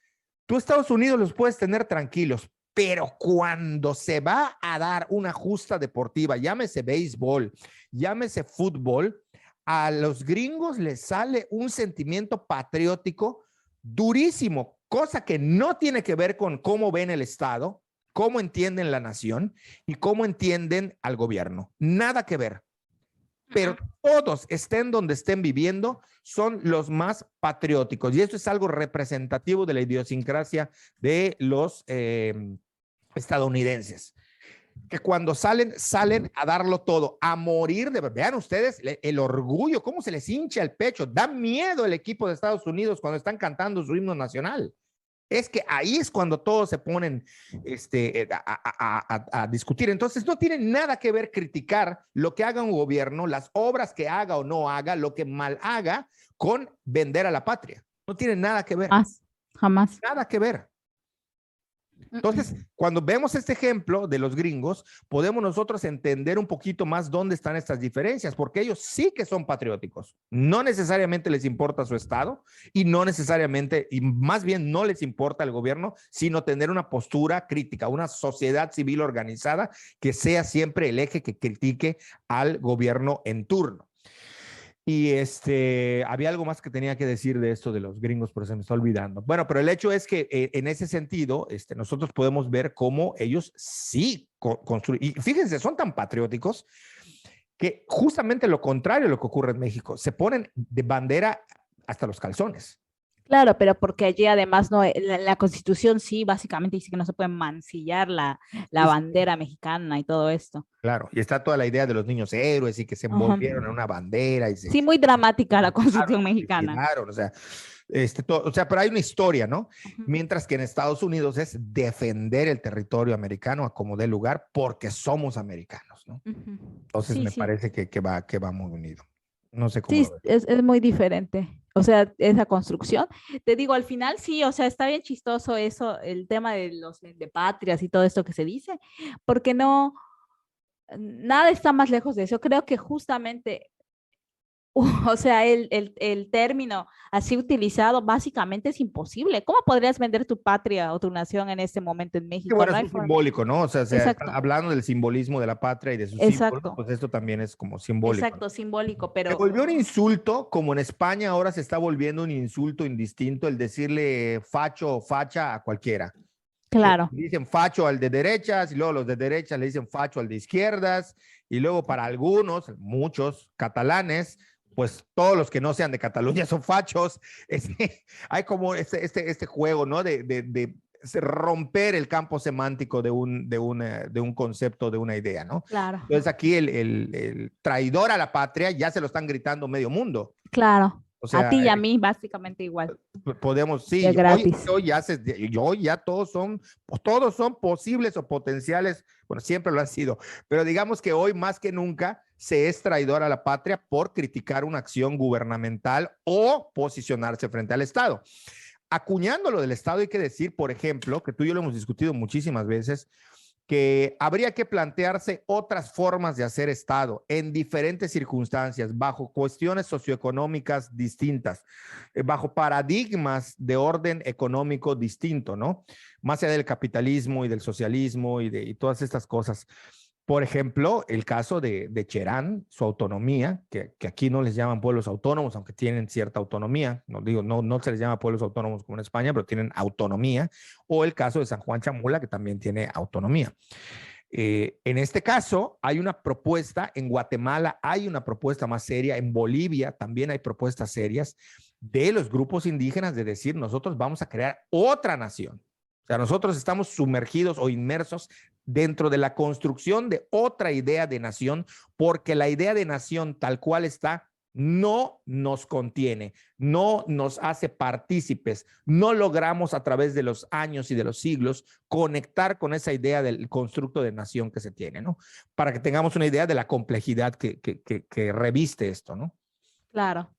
[SPEAKER 1] Tú Estados Unidos los puedes tener tranquilos, pero cuando se va a dar una justa deportiva, llámese béisbol, llámese fútbol, a los gringos les sale un sentimiento patriótico durísimo, cosa que no tiene que ver con cómo ven el Estado, cómo entienden la nación y cómo entienden al gobierno. Nada que ver. Pero todos, estén donde estén viviendo, son los más patrióticos. Y esto es algo representativo de la idiosincrasia de los estadounidenses, que cuando salen a darlo todo, a morir de verdad. Vean ustedes el orgullo, cómo se les hincha el pecho. Da miedo el equipo de Estados Unidos cuando están cantando su himno nacional. Es que ahí es cuando todos se ponen a discutir. Entonces no tiene nada que ver criticar lo que haga un gobierno, las obras que haga o no haga, lo que mal haga, con vender a la patria. No tiene nada que ver.
[SPEAKER 2] Jamás.
[SPEAKER 1] Nada que ver. Entonces, cuando vemos este ejemplo de los gringos, podemos nosotros entender un poquito más dónde están estas diferencias, porque ellos sí que son patrióticos. No necesariamente les importa su estado y no necesariamente, y más bien no les importa el gobierno, sino tener una postura crítica, una sociedad civil organizada que sea siempre el eje que critique al gobierno en turno. Y había algo más que tenía que decir de esto de los gringos, pero se me está olvidando. Bueno, pero el hecho es que en ese sentido, nosotros podemos ver cómo ellos sí construyen. Y fíjense, son tan patrióticos que justamente lo contrario de lo que ocurre en México. Se ponen de bandera hasta los calzones.
[SPEAKER 2] Claro, pero porque allí además no, la Constitución sí básicamente dice que no se puede mancillar la bandera mexicana y todo esto.
[SPEAKER 1] Claro, y está toda la idea de los niños héroes y que se envolvieron en una bandera. Y
[SPEAKER 2] sí, muy dramática la Constitución mexicana.
[SPEAKER 1] Claro, o sea, pero hay una historia, ¿no? Mientras que en Estados Unidos es defender el territorio americano a como dé lugar porque somos americanos, ¿no? Entonces me parece que va muy unido. No sé cómo.
[SPEAKER 2] Sí, es muy diferente. O sea, esa construcción. Te digo, al final sí, o sea, está bien chistoso eso, el tema de los de patrias y todo esto que se dice, porque no, nada está más lejos de eso. Creo que justamente, o sea, el término así utilizado básicamente es imposible. ¿Cómo podrías vender tu patria o tu nación en este momento en México?
[SPEAKER 1] Bueno,
[SPEAKER 2] no
[SPEAKER 1] es simbólico, ¿no? O sea, hablando del simbolismo de la patria y de sus símbolos, pues esto también es como simbólico.
[SPEAKER 2] Exacto, simbólico, pero...
[SPEAKER 1] Se volvió un insulto, como en España ahora se está volviendo un insulto indistinto el decirle facho o facha a cualquiera.
[SPEAKER 2] Claro.
[SPEAKER 1] Dicen facho al de derechas y luego los de derechas le dicen facho al de izquierdas y luego para algunos, muchos catalanes, pues todos los que no sean de Cataluña son fachos. Hay como este juego, ¿no? De romper el campo semántico de un concepto, de una idea, ¿no?
[SPEAKER 2] Claro.
[SPEAKER 1] Entonces aquí el traidor a la patria ya se lo están gritando medio mundo.
[SPEAKER 2] Claro. O sea, a ti y a mí básicamente igual.
[SPEAKER 1] Podemos, sí, hoy ya todos son posibles o potenciales, bueno, siempre lo han sido, pero digamos que hoy más que nunca se es traidor a la patria por criticar una acción gubernamental o posicionarse frente al Estado. Acuñando lo del Estado, hay que decir, por ejemplo, que tú y yo lo hemos discutido muchísimas veces, que habría que plantearse otras formas de hacer Estado en diferentes circunstancias, bajo cuestiones socioeconómicas distintas, bajo paradigmas de orden económico distinto, ¿no? Más allá del capitalismo y del socialismo y todas estas cosas. Por ejemplo, el caso de Cherán, su autonomía, que aquí no les llaman pueblos autónomos, aunque tienen cierta autonomía, no se les llama pueblos autónomos como en España, pero tienen autonomía, o el caso de San Juan Chamula, que también tiene autonomía. En este caso, hay una propuesta, en Guatemala hay una propuesta más seria, en Bolivia también hay propuestas serias de los grupos indígenas de decir, nosotros vamos a crear otra nación. O sea, nosotros estamos sumergidos o inmersos dentro de la construcción de otra idea de nación, porque la idea de nación tal cual está no nos contiene, no nos hace partícipes, no logramos a través de los años y de los siglos conectar con esa idea del constructo de nación que se tiene, ¿no? Para que tengamos una idea de la complejidad que reviste esto, ¿no?
[SPEAKER 2] Claro.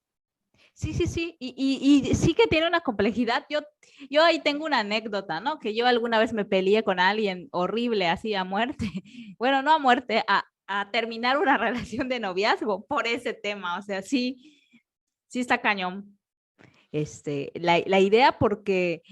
[SPEAKER 2] Sí, y sí que tiene una complejidad. Yo ahí tengo una anécdota, ¿no? Que yo alguna vez me peleé con alguien horrible, así a muerte. Bueno, no a muerte, a terminar una relación de noviazgo por ese tema. O sea, sí está cañón. La idea porque...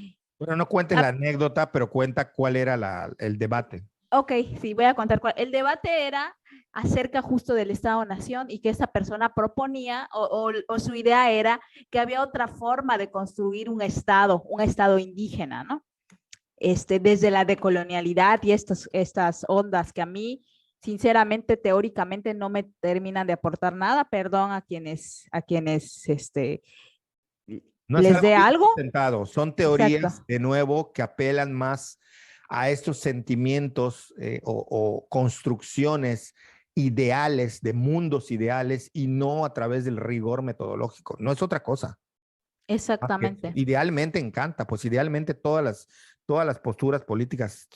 [SPEAKER 1] Bueno, no cuentes la anécdota, pero cuenta cuál era el debate.
[SPEAKER 2] Ok, sí, voy a contar cuál. El debate era acerca justo del Estado-Nación y que esta persona proponía o su idea era que había otra forma de construir un estado indígena, ¿no? Desde la decolonialidad y estas ondas que a mí, sinceramente, teóricamente no me terminan de aportar nada. Perdón a quienes
[SPEAKER 1] No es
[SPEAKER 2] les
[SPEAKER 1] algo
[SPEAKER 2] dé
[SPEAKER 1] bien
[SPEAKER 2] algo.
[SPEAKER 1] sustentado, son
[SPEAKER 2] Exacto,
[SPEAKER 1] teorías, de nuevo, que apelan más a estos sentimientos o construcciones ideales, de mundos ideales, y no a través del rigor metodológico. No es otra cosa. Más que eso.
[SPEAKER 2] exactamente.
[SPEAKER 1] Idealmente encanta, pues idealmente todas las posturas políticas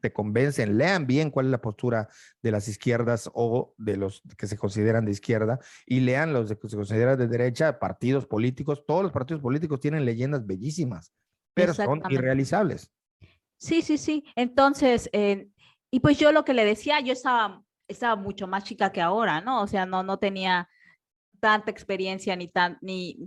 [SPEAKER 1] te convencen. Lean bien cuál es la postura de las izquierdas o de los que se consideran de izquierda y lean los que se consideran de derecha, partidos políticos. Todos los partidos políticos tienen leyendas bellísimas, pero son
[SPEAKER 2] Exactamente.
[SPEAKER 1] irrealizables.
[SPEAKER 2] Sí, sí, sí. Entonces, y pues yo lo que le decía, yo estaba mucho más chica que ahora, ¿no? O sea, no tenía tanta experiencia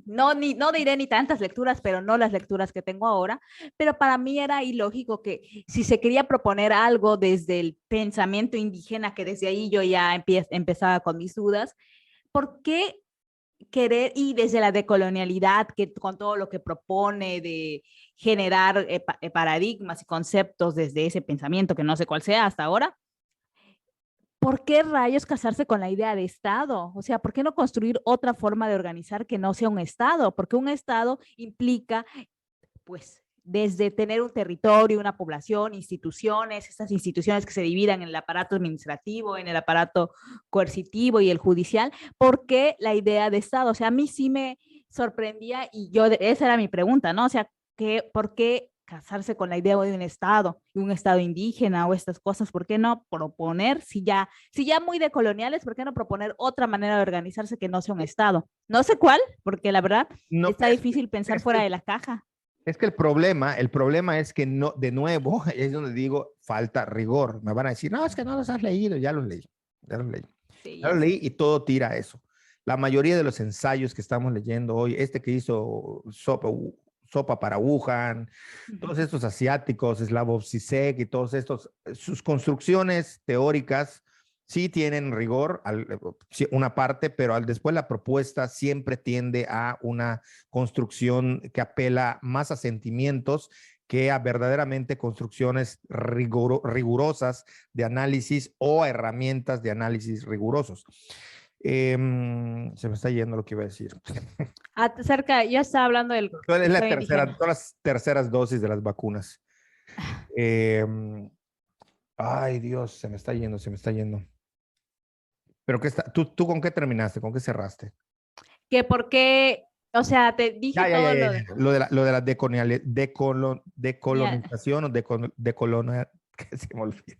[SPEAKER 2] no diré ni tantas lecturas, pero no las lecturas que tengo ahora. Pero para mí era ilógico que si se quería proponer algo desde el pensamiento indígena, que desde ahí yo ya empezaba con mis dudas, ¿por qué querer, y desde la decolonialidad, que con todo lo que propone de generar paradigmas y conceptos desde ese pensamiento, que no sé cuál sea hasta ahora, ¿por qué rayos casarse con la idea de Estado? O sea, ¿por qué no construir otra forma de organizar que no sea un Estado? Porque un Estado implica, pues, desde tener un territorio, una población, instituciones, estas instituciones que se dividan en el aparato administrativo, en el aparato coercitivo y el judicial. ¿Por qué la idea de Estado? O sea, a mí sí me sorprendía y esa era mi pregunta, ¿no? O sea, ¿por qué casarse con la idea de un Estado indígena o estas cosas? ¿Por qué no proponer, si ya muy decoloniales, ¿por qué no proponer otra manera de organizarse que no sea un Estado? No sé cuál, porque la verdad
[SPEAKER 1] No,
[SPEAKER 2] está difícil pensar
[SPEAKER 1] es
[SPEAKER 2] fuera
[SPEAKER 1] que,
[SPEAKER 2] de la caja.
[SPEAKER 1] es que el problema es que no, de nuevo, es donde digo, falta rigor. Me van a decir, no, es que no los has leído, ya los leí, ya los leí.
[SPEAKER 2] Sí,
[SPEAKER 1] Ya
[SPEAKER 2] ya
[SPEAKER 1] lo
[SPEAKER 2] sé.
[SPEAKER 1] leí y todo tira a eso. La mayoría de los ensayos que estamos leyendo hoy, este que hizo Sopa para Wuhan, todos estos asiáticos, Slavoj Zizek y todos estos, sus construcciones teóricas sí tienen rigor, sí, una parte, pero después la propuesta siempre tiende a una construcción que apela más a sentimientos que a verdaderamente construcciones rigurosas de análisis o a herramientas de análisis rigurosos. Se me está yendo lo que iba a decir.
[SPEAKER 2] Yo estaba hablando del
[SPEAKER 1] Es la
[SPEAKER 2] Estado
[SPEAKER 1] tercera,
[SPEAKER 2] indígena.
[SPEAKER 1] todas las terceras dosis de las vacunas. Eh, Ay, Dios, se me está yendo, se me está yendo. Pero ¿qué está? ¿Tú con qué terminaste? ¿Con qué cerraste?
[SPEAKER 2] Que por qué, o sea, te dije todo lo
[SPEAKER 1] Ya.
[SPEAKER 2] de,
[SPEAKER 1] Lo de la
[SPEAKER 2] mira,
[SPEAKER 1] decolonización o decolonial, que se me olvida.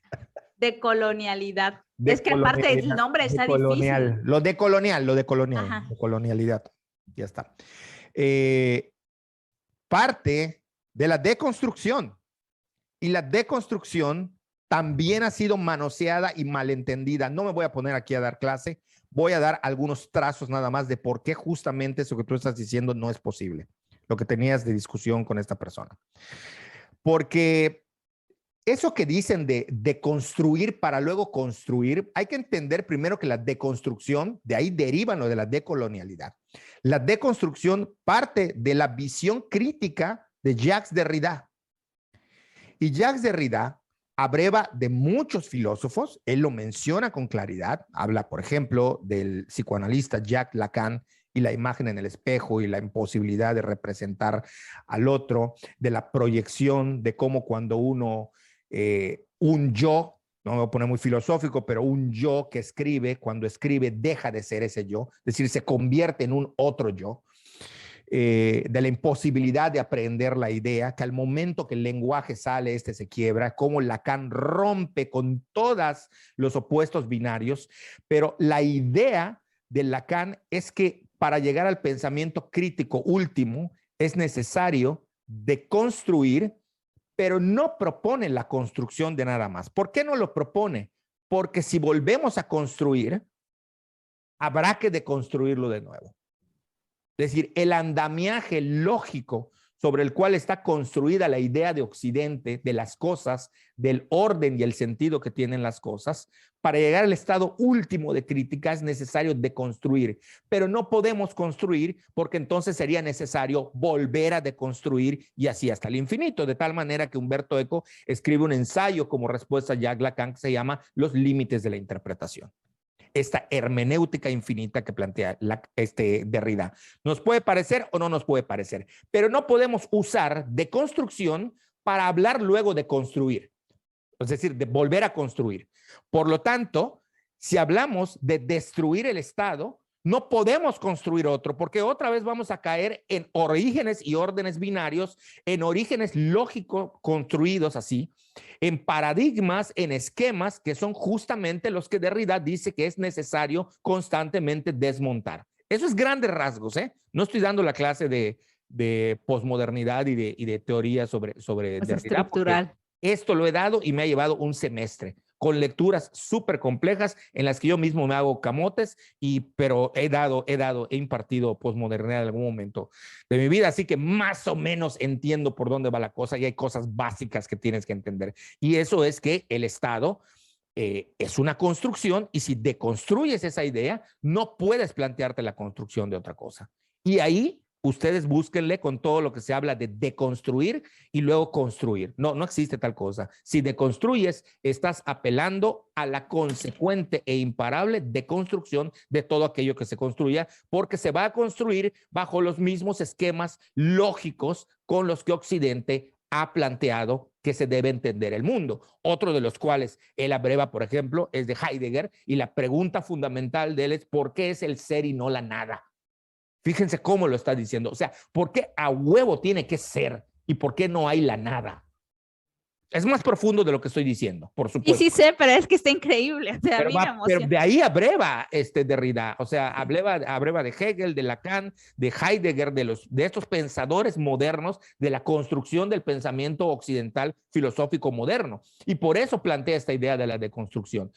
[SPEAKER 2] de colonialidad. Es que aparte el
[SPEAKER 1] Decolonialidad,
[SPEAKER 2] nombre está difícil.
[SPEAKER 1] lo de colonial,
[SPEAKER 2] Ajá.
[SPEAKER 1] de colonialidad. Ya está. Eh, Parte de la deconstrucción. Y la deconstrucción también ha sido manoseada y malentendida. No me voy a poner aquí a dar clase, voy a dar algunos trazos nada más de por qué justamente eso que tú estás diciendo no es posible, lo que tenías de discusión con esta persona. Porque eso que dicen de construir para luego construir, hay que entender primero que la deconstrucción, de ahí deriva lo de la decolonialidad. La deconstrucción parte de la visión crítica de Jacques Derrida. Y Jacques Derrida abreva de muchos filósofos, él lo menciona con claridad, habla, por ejemplo, del psicoanalista Jacques Lacan y la imagen en el espejo y la imposibilidad de representar al otro, de la proyección, de cómo cuando uno, un yo, no me voy a poner muy filosófico, pero un yo que escribe, cuando escribe deja de ser ese yo, es decir, se convierte en un otro yo. De la imposibilidad de aprender la idea, que al momento que el lenguaje sale, este se quiebra, cómo Lacan rompe con todos los opuestos binarios, pero la idea de Lacan es que para llegar al pensamiento crítico último es necesario deconstruir, pero no propone la construcción de nada más. ¿Por qué no lo propone? Porque si volvemos a construir, habrá que deconstruirlo de nuevo. Es decir, el andamiaje lógico
[SPEAKER 3] sobre el cual está construida la idea de Occidente, de las cosas, del orden y el sentido que tienen las cosas, para llegar al estado último de crítica es necesario deconstruir, pero no podemos construir porque entonces sería necesario volver a deconstruir y así hasta el infinito, de tal manera que Humberto Eco escribe un ensayo como respuesta a Jacques Lacan que se llama Los límites de la interpretación. Esta hermenéutica infinita que plantea Derrida. Nos puede parecer o no nos puede parecer, pero no podemos usar deconstrucción para hablar luego de construir, es decir, de volver a construir. Por lo tanto, si hablamos de destruir el Estado, no podemos construir otro, porque otra vez vamos a caer en orígenes y órdenes binarios, en orígenes lógicos construidos así, en paradigmas, en esquemas que son justamente los que Derrida dice que es necesario constantemente desmontar. Eso es grandes rasgos, ¿eh? No estoy dando la clase de posmodernidad y de teoría sobre Derrida.
[SPEAKER 2] Estructural.
[SPEAKER 3] Esto lo he dado y me ha llevado un semestre con lecturas súper complejas en las que yo mismo me hago camotes, pero he impartido posmodernidad en algún momento de mi vida, así que más o menos entiendo por dónde va la cosa y hay cosas básicas que tienes que entender. Y eso es que el Estado es una construcción y si deconstruyes esa idea, no puedes plantearte la construcción de otra cosa. Y ahí ustedes búsquenle con todo lo que se habla de deconstruir y luego construir. No, no existe tal cosa. Si deconstruyes, estás apelando a la consecuente e imparable deconstrucción de todo aquello que se construya, porque se va a construir bajo los mismos esquemas lógicos con los que Occidente ha planteado que se debe entender el mundo. Otro de los cuales él abreva, por ejemplo, es de Heidegger, y la pregunta fundamental de él es ¿por qué es el ser y no la nada? Fíjense cómo lo está diciendo. O sea, ¿por qué a huevo tiene que ser y por qué no hay la nada? Es más profundo de lo que estoy diciendo, por supuesto.
[SPEAKER 2] Y sí sé, pero es que está increíble. O sea,
[SPEAKER 3] pero de ahí abreva Derrida. O sea, abreva de Hegel, de Lacan, de Heidegger, de estos pensadores modernos, de la construcción del pensamiento occidental filosófico moderno. Y por eso plantea esta idea de la deconstrucción.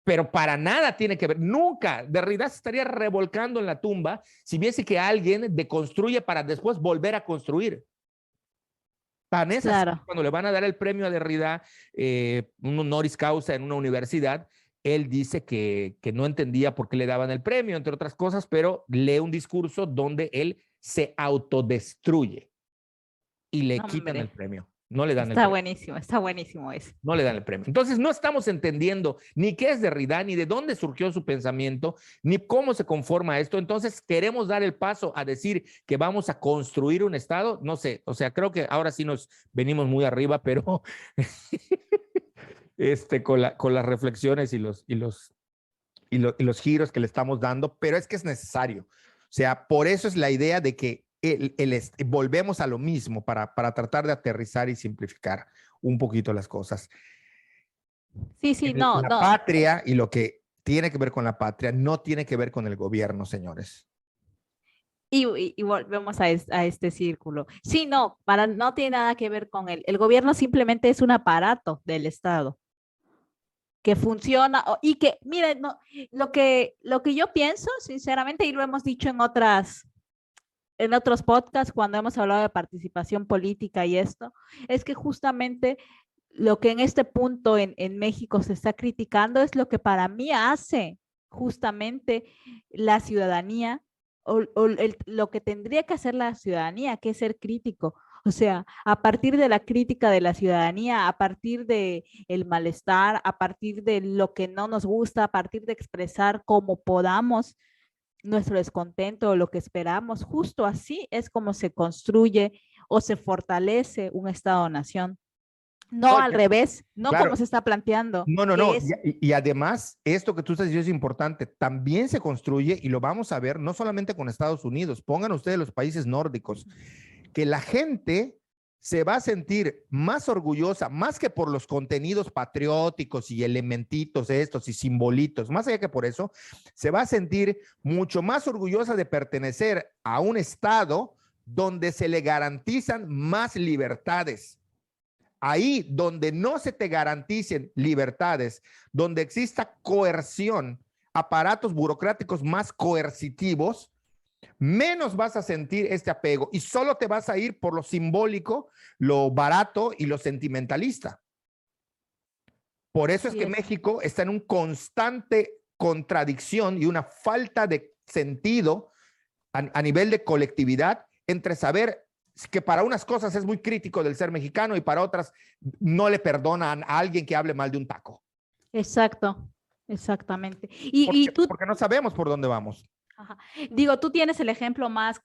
[SPEAKER 3] Pero para nada tiene que ver, nunca. Derrida se estaría revolcando en la tumba si viese que alguien deconstruye para después volver a construir. Tan es así, cuando le van a dar el premio a Derrida, un honoris causa en una universidad, él dice que no entendía por qué le daban el premio, entre otras cosas, pero lee un discurso donde él se autodestruye y le quitan el premio. No le dan el premio.
[SPEAKER 2] Está buenísimo eso.
[SPEAKER 3] No le dan el premio. Entonces no estamos entendiendo ni qué es Derrida, ni de dónde surgió su pensamiento, ni cómo se conforma esto. Entonces queremos dar el paso a decir que vamos a construir un Estado. No sé, o sea, creo que ahora sí nos venimos muy arriba, pero con las reflexiones y los giros que le estamos dando, pero es que es necesario. O sea, por eso es la idea de que volvemos a lo mismo para tratar de aterrizar y simplificar un poquito las cosas.
[SPEAKER 2] Sí,
[SPEAKER 3] La patria y lo que tiene que ver con la patria no tiene que ver con el gobierno, señores.
[SPEAKER 2] Y volvemos a este círculo. Sí, no tiene nada que ver con el gobierno, simplemente es un aparato del Estado que funciona y que, miren, no, lo que yo pienso, sinceramente, y lo hemos dicho en otros podcasts cuando hemos hablado de participación política y esto, es que justamente lo que en este punto en México se está criticando es lo que para mí hace justamente la ciudadanía lo que tendría que hacer la ciudadanía, que es ser crítico. O sea, a partir de la crítica de la ciudadanía, a partir de el malestar, a partir de lo que no nos gusta, a partir de expresar como podamos nuestro descontento o lo que esperamos, justo así es como se construye o se fortalece un Estado-nación. No al revés, no claro, como se está planteando.
[SPEAKER 3] No. Y además, esto que tú estás diciendo es importante. También se construye, y lo vamos a ver, no solamente con Estados Unidos, pongan ustedes los países nórdicos, que la gente se va a sentir más orgullosa, más que por los contenidos patrióticos y elementitos estos y simbolitos, más allá que por eso, se va a sentir mucho más orgullosa de pertenecer a un Estado donde se le garantizan más libertades. Ahí donde no se te garanticen libertades, donde exista coerción, aparatos burocráticos más coercitivos, menos vas a sentir este apego y solo te vas a ir por lo simbólico, lo barato y lo sentimentalista. Por eso es que México está en un constante contradicción y una falta de sentido a nivel de colectividad entre saber que para unas cosas es muy crítico del ser mexicano y para otras no le perdonan a alguien que hable mal de un taco.
[SPEAKER 2] Exacto, exactamente.
[SPEAKER 3] Porque no sabemos por dónde vamos.
[SPEAKER 2] Ajá. Digo, tú tienes el ejemplo más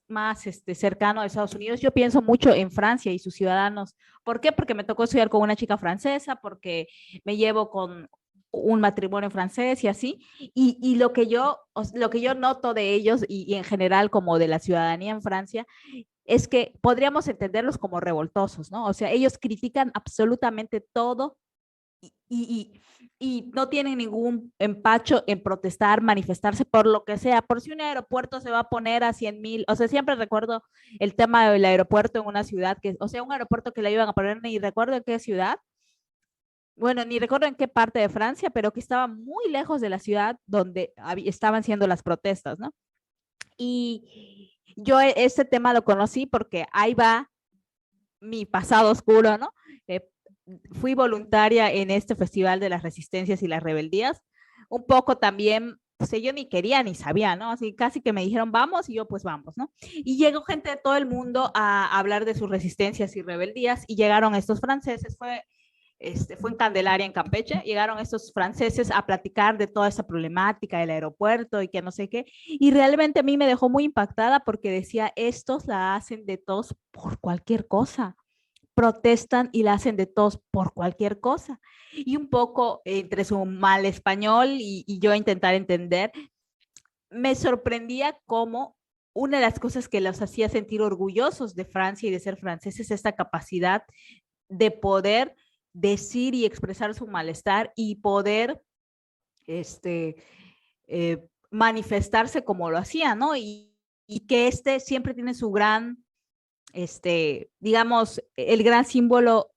[SPEAKER 2] cercano a Estados Unidos. Yo pienso mucho en Francia y sus ciudadanos. ¿Por qué? Porque me tocó estudiar con una chica francesa, porque me llevo con un matrimonio francés y así. Y lo que yo noto de ellos y en general como de la ciudadanía en Francia es que podríamos entenderlos como revoltosos, ¿no? O sea, ellos critican absolutamente todo y no tienen ningún empacho en protestar, manifestarse por lo que sea, por si un aeropuerto se va a poner a 100,000, o sea, siempre recuerdo el tema del aeropuerto en una ciudad, o sea, un aeropuerto que le iban a poner, ni recuerdo en qué ciudad, bueno, ni recuerdo en qué parte de Francia, pero que estaba muy lejos de la ciudad donde estaban siendo las protestas, ¿no? Y yo este tema lo conocí porque ahí va mi pasado oscuro, ¿no? Fui voluntaria en este Festival de las Resistencias y las Rebeldías. Un poco también, pues yo ni quería ni sabía, ¿no? Así casi que me dijeron vamos y yo pues vamos, ¿no? Y llegó gente de todo el mundo a hablar de sus resistencias y rebeldías y llegaron estos franceses, fue en Candelaria, en Campeche, llegaron estos franceses a platicar de toda esa problemática del aeropuerto y que no sé qué, y realmente a mí me dejó muy impactada porque decía, estos la hacen de todos por cualquier cosa, protestan y la hacen de todos por cualquier cosa. Y un poco entre su mal español y yo intentar entender, me sorprendía cómo una de las cosas que los hacía sentir orgullosos de Francia y de ser franceses es esta capacidad de poder decir y expresar su malestar y poder manifestarse como lo hacía, ¿no? Y que siempre tiene su gran, digamos, el gran símbolo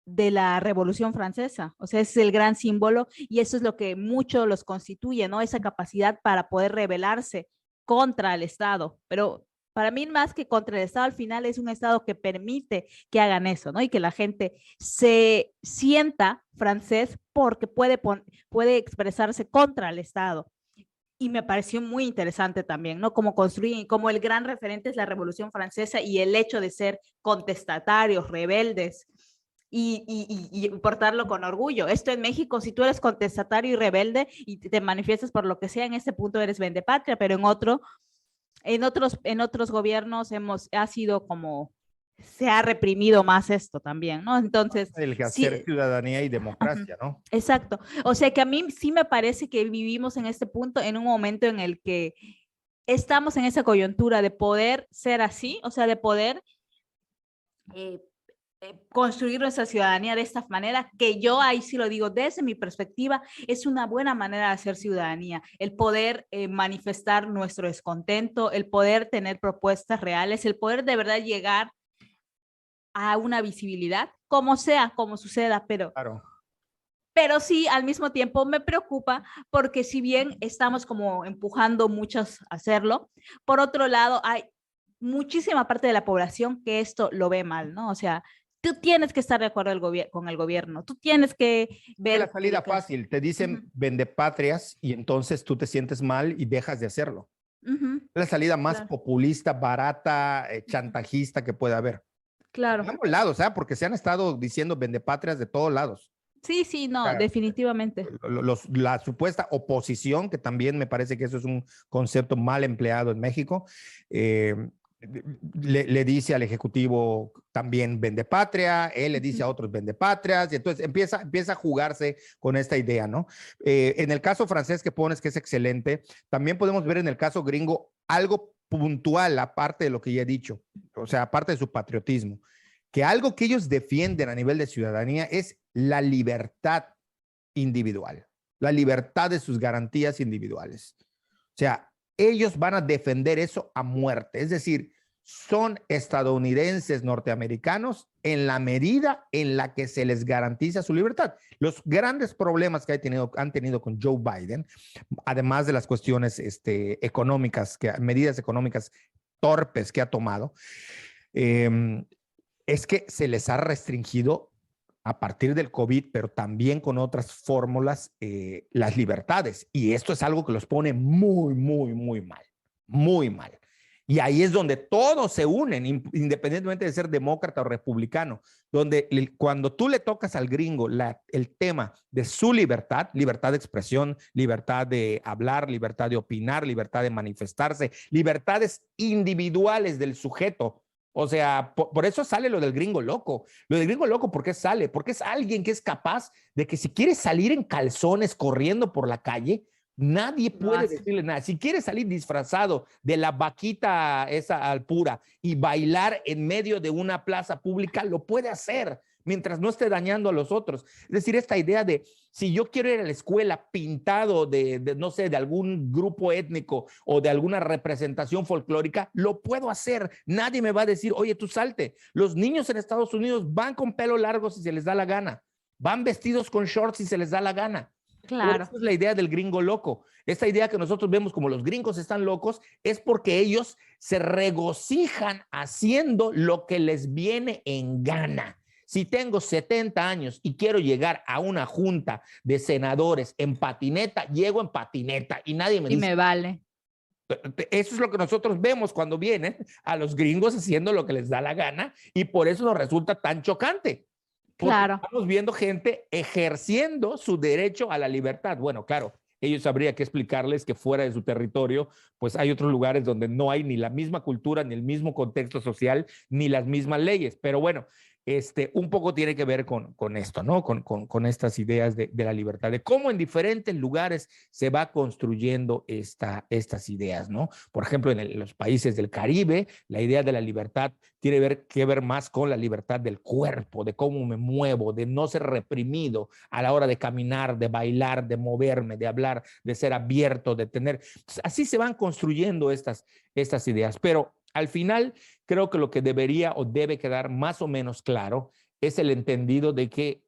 [SPEAKER 2] de la Revolución Francesa, o sea, es el gran símbolo y eso es lo que mucho los constituye, ¿no? Esa capacidad para poder rebelarse contra el Estado, pero para mí más que contra el Estado, al final es un Estado que permite que hagan eso, ¿no? Y que la gente se sienta francés porque puede expresarse contra el Estado. Y me pareció muy interesante también, ¿no? Como construir, como el gran referente es la Revolución Francesa y el hecho de ser contestatarios, rebeldes, y portarlo con orgullo. Esto en México, si tú eres contestatario y rebelde y te manifiestas por lo que sea, en este punto eres vendepatria, pero en otros gobiernos ha sido como, se ha reprimido más esto también, ¿no? Entonces,
[SPEAKER 3] el que hacer
[SPEAKER 2] sí,
[SPEAKER 3] ciudadanía y democracia, ¿no?
[SPEAKER 2] Exacto. O sea que a mí sí me parece que vivimos en este punto, en un momento en el que estamos en esa coyuntura de poder ser así, o sea, de poder construir nuestra ciudadanía de esta manera, que yo ahí sí lo digo, desde mi perspectiva, es una buena manera de hacer ciudadanía, el poder manifestar nuestro descontento, el poder tener propuestas reales, el poder de verdad llegar a una visibilidad, como sea, como suceda,
[SPEAKER 3] Claro.
[SPEAKER 2] pero sí, al mismo tiempo me preocupa porque si bien estamos como empujando muchos a hacerlo, por otro lado hay muchísima parte de la población que esto lo ve mal, ¿no? O sea, tú tienes que estar de acuerdo con el gobierno, tú tienes que ver...
[SPEAKER 3] Es la salida fácil, te dicen vendepatrias y entonces tú te sientes mal y dejas de hacerlo. Es la salida más populista, barata, chantajista que puede haber.
[SPEAKER 2] Claro.
[SPEAKER 3] De ambos lados, ¿eh? Porque se han estado diciendo vendepatrias de todos lados.
[SPEAKER 2] Sí, sí, no, definitivamente.
[SPEAKER 3] La supuesta oposición, que también me parece que eso es un concepto mal empleado en México, le dice al Ejecutivo también vendepatria, él le dice a otros vendepatrias, y entonces empieza a jugarse con esta idea, ¿no? En el caso francés que pones, que es excelente, también podemos ver en el caso gringo algo puntual, aparte de lo que ya he dicho, o sea, aparte de su patriotismo, que algo que ellos defienden a nivel de ciudadanía es la libertad individual, la libertad de sus garantías individuales. O sea, ellos van a defender eso a muerte. Es decir, son estadounidenses norteamericanos en la medida en la que se les garantiza su libertad. Los grandes problemas que han tenido con Joe Biden, además de las cuestiones económicas, medidas económicas torpes que ha tomado, es que se les ha restringido a partir del COVID, pero también con otras fórmulas, las libertades. Y esto es algo que los pone muy, muy, muy mal, muy mal. Y ahí es donde todos se unen, independientemente de ser demócrata o republicano, donde cuando tú le tocas al gringo el tema de su libertad, libertad de expresión, libertad de hablar, libertad de opinar, libertad de manifestarse, libertades individuales del sujeto. O sea, por eso sale lo del gringo loco. Lo del gringo loco, ¿por qué sale? Porque es alguien que es capaz de que si quiere salir en calzones corriendo por la calle, nadie puede decirle nada. Si quiere salir disfrazado de la vaquita esa Alpura y bailar en medio de una plaza pública, lo puede hacer mientras no esté dañando a los otros. Es decir, esta idea de si yo quiero ir a la escuela pintado no sé, de algún grupo étnico o de alguna representación folclórica, lo puedo hacer. Nadie me va a decir, oye, tú salte. Los niños en Estados Unidos van con pelo largo si se les da la gana. Van vestidos con shorts si se les da la gana.
[SPEAKER 2] Claro.
[SPEAKER 3] Esa es la idea del gringo loco. Esta idea que nosotros vemos como los gringos están locos es porque ellos se regocijan haciendo lo que les viene en gana. Si tengo 70 años y quiero llegar a una junta de senadores en patineta, llego en patineta y nadie me dice.
[SPEAKER 2] Y me vale.
[SPEAKER 3] Eso es lo que nosotros vemos cuando vienen a los gringos haciendo lo que les da la gana y por eso nos resulta tan chocante.
[SPEAKER 2] Claro.
[SPEAKER 3] Estamos viendo gente ejerciendo su derecho a la libertad. Bueno, claro, ellos habría que explicarles que fuera de su territorio, pues hay otros lugares donde no hay ni la misma cultura, ni el mismo contexto social, ni las mismas leyes. Pero bueno, un poco tiene que ver con esto, ¿no? Con estas ideas de la libertad, de cómo en diferentes lugares se va construyendo estas ideas, ¿no? Por ejemplo, en los países del Caribe, la idea de la libertad tiene que ver más con la libertad del cuerpo, de cómo me muevo, de no ser reprimido a la hora de caminar, de bailar, de moverme, de hablar, de ser abierto, de tener. Así se van construyendo estas ideas, pero al final, creo que lo que debería o debe quedar más o menos claro es el entendido de que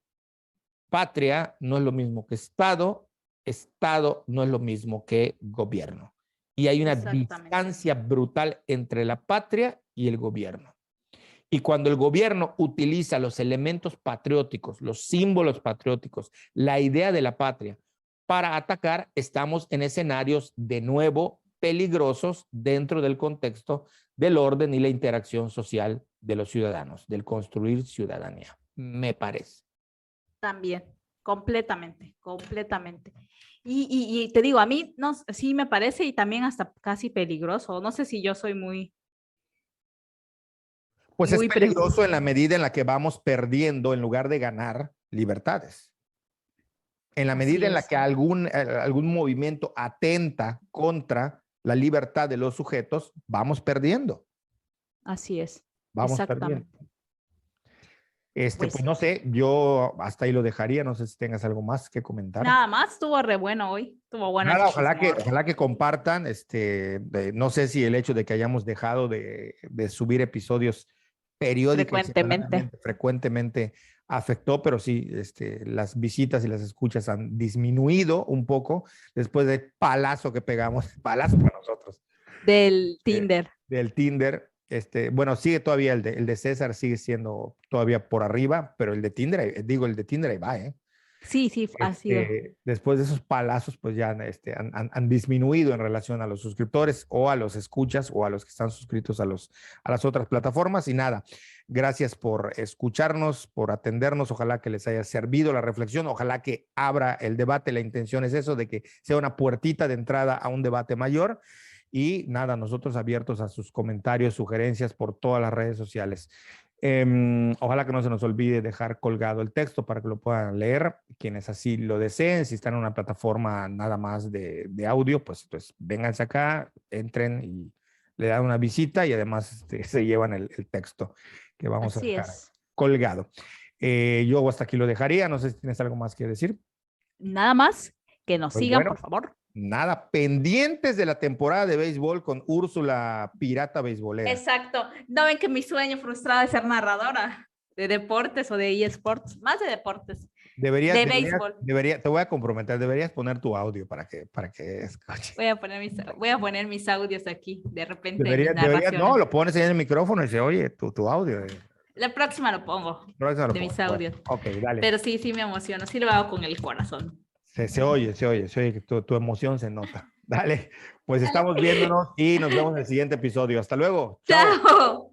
[SPEAKER 3] patria no es lo mismo que Estado, Estado no es lo mismo que gobierno. Y hay una distancia brutal entre la patria y el gobierno. Y cuando el gobierno utiliza los elementos patrióticos, los símbolos patrióticos, la idea de la patria para atacar, estamos en escenarios de nuevo peligrosos dentro del contexto del orden y la interacción social de los ciudadanos, del construir ciudadanía, me parece.
[SPEAKER 2] También, completamente, completamente. Y te digo, a mí no, sí me parece y también hasta casi peligroso. No sé si yo soy muy...
[SPEAKER 3] Pues muy es peligroso en la medida en la que vamos perdiendo en lugar de ganar libertades. En la medida en la que algún movimiento atenta contra la libertad de los sujetos, vamos perdiendo.
[SPEAKER 2] Así es.
[SPEAKER 3] Vamos perdiendo. Pues no sé, yo hasta ahí lo dejaría, no sé si tengas algo más que comentar.
[SPEAKER 2] Nada más, estuvo re bueno hoy, estuvo bueno.
[SPEAKER 3] Nada, ojalá que compartan, no sé si el hecho de que hayamos dejado de subir episodios periódicos frecuentemente afectó, pero sí, las visitas y las escuchas han disminuido un poco después del palazo que pegamos, palazo para nosotros.
[SPEAKER 2] Del Tinder.
[SPEAKER 3] Del Tinder. Bueno, sigue todavía el de César, sigue siendo todavía por arriba, pero el de Tinder ahí va, ¿eh?
[SPEAKER 2] Sí, ha sido.
[SPEAKER 3] Después de esos palazos, pues ya han disminuido en relación a los suscriptores o a los escuchas o a los que están suscritos a las otras plataformas. Y nada, gracias por escucharnos, por atendernos. Ojalá que les haya servido la reflexión, ojalá que abra el debate. La intención es eso, de que sea una puertita de entrada a un debate mayor. Y nada, nosotros abiertos a sus comentarios, sugerencias por todas las redes sociales. Ojalá que no se nos olvide dejar colgado el texto para que lo puedan leer quienes así lo deseen. Si están en una plataforma nada más de audio, pues vénganse acá, entren y le dan una visita y además se llevan el texto que vamos
[SPEAKER 2] así
[SPEAKER 3] a dejar colgado. Yo hasta aquí lo dejaría. No sé si tienes algo más que decir.
[SPEAKER 2] Nada más, que nos sigan, por favor.
[SPEAKER 3] Nada, pendientes de la temporada de béisbol con Úrsula Pirata Beisbolera.
[SPEAKER 2] Exacto. No ven que mi sueño frustrado es ser narradora de deportes o de eSports, más de deportes. De béisbol.
[SPEAKER 3] Te voy a comprometer, deberías poner tu audio para que escuches.
[SPEAKER 2] Voy a poner mis audios aquí, de repente.
[SPEAKER 3] No, lo pones ahí en el micrófono y dice, oye, tu audio.
[SPEAKER 2] La próxima lo pongo, mis audios.
[SPEAKER 3] Bueno, ok, dale.
[SPEAKER 2] Pero sí me emociono, sí lo hago con el corazón.
[SPEAKER 3] Se oye, que tu emoción se nota. Dale, pues estamos viéndonos y nos vemos en el siguiente episodio. Hasta luego.
[SPEAKER 2] Chao.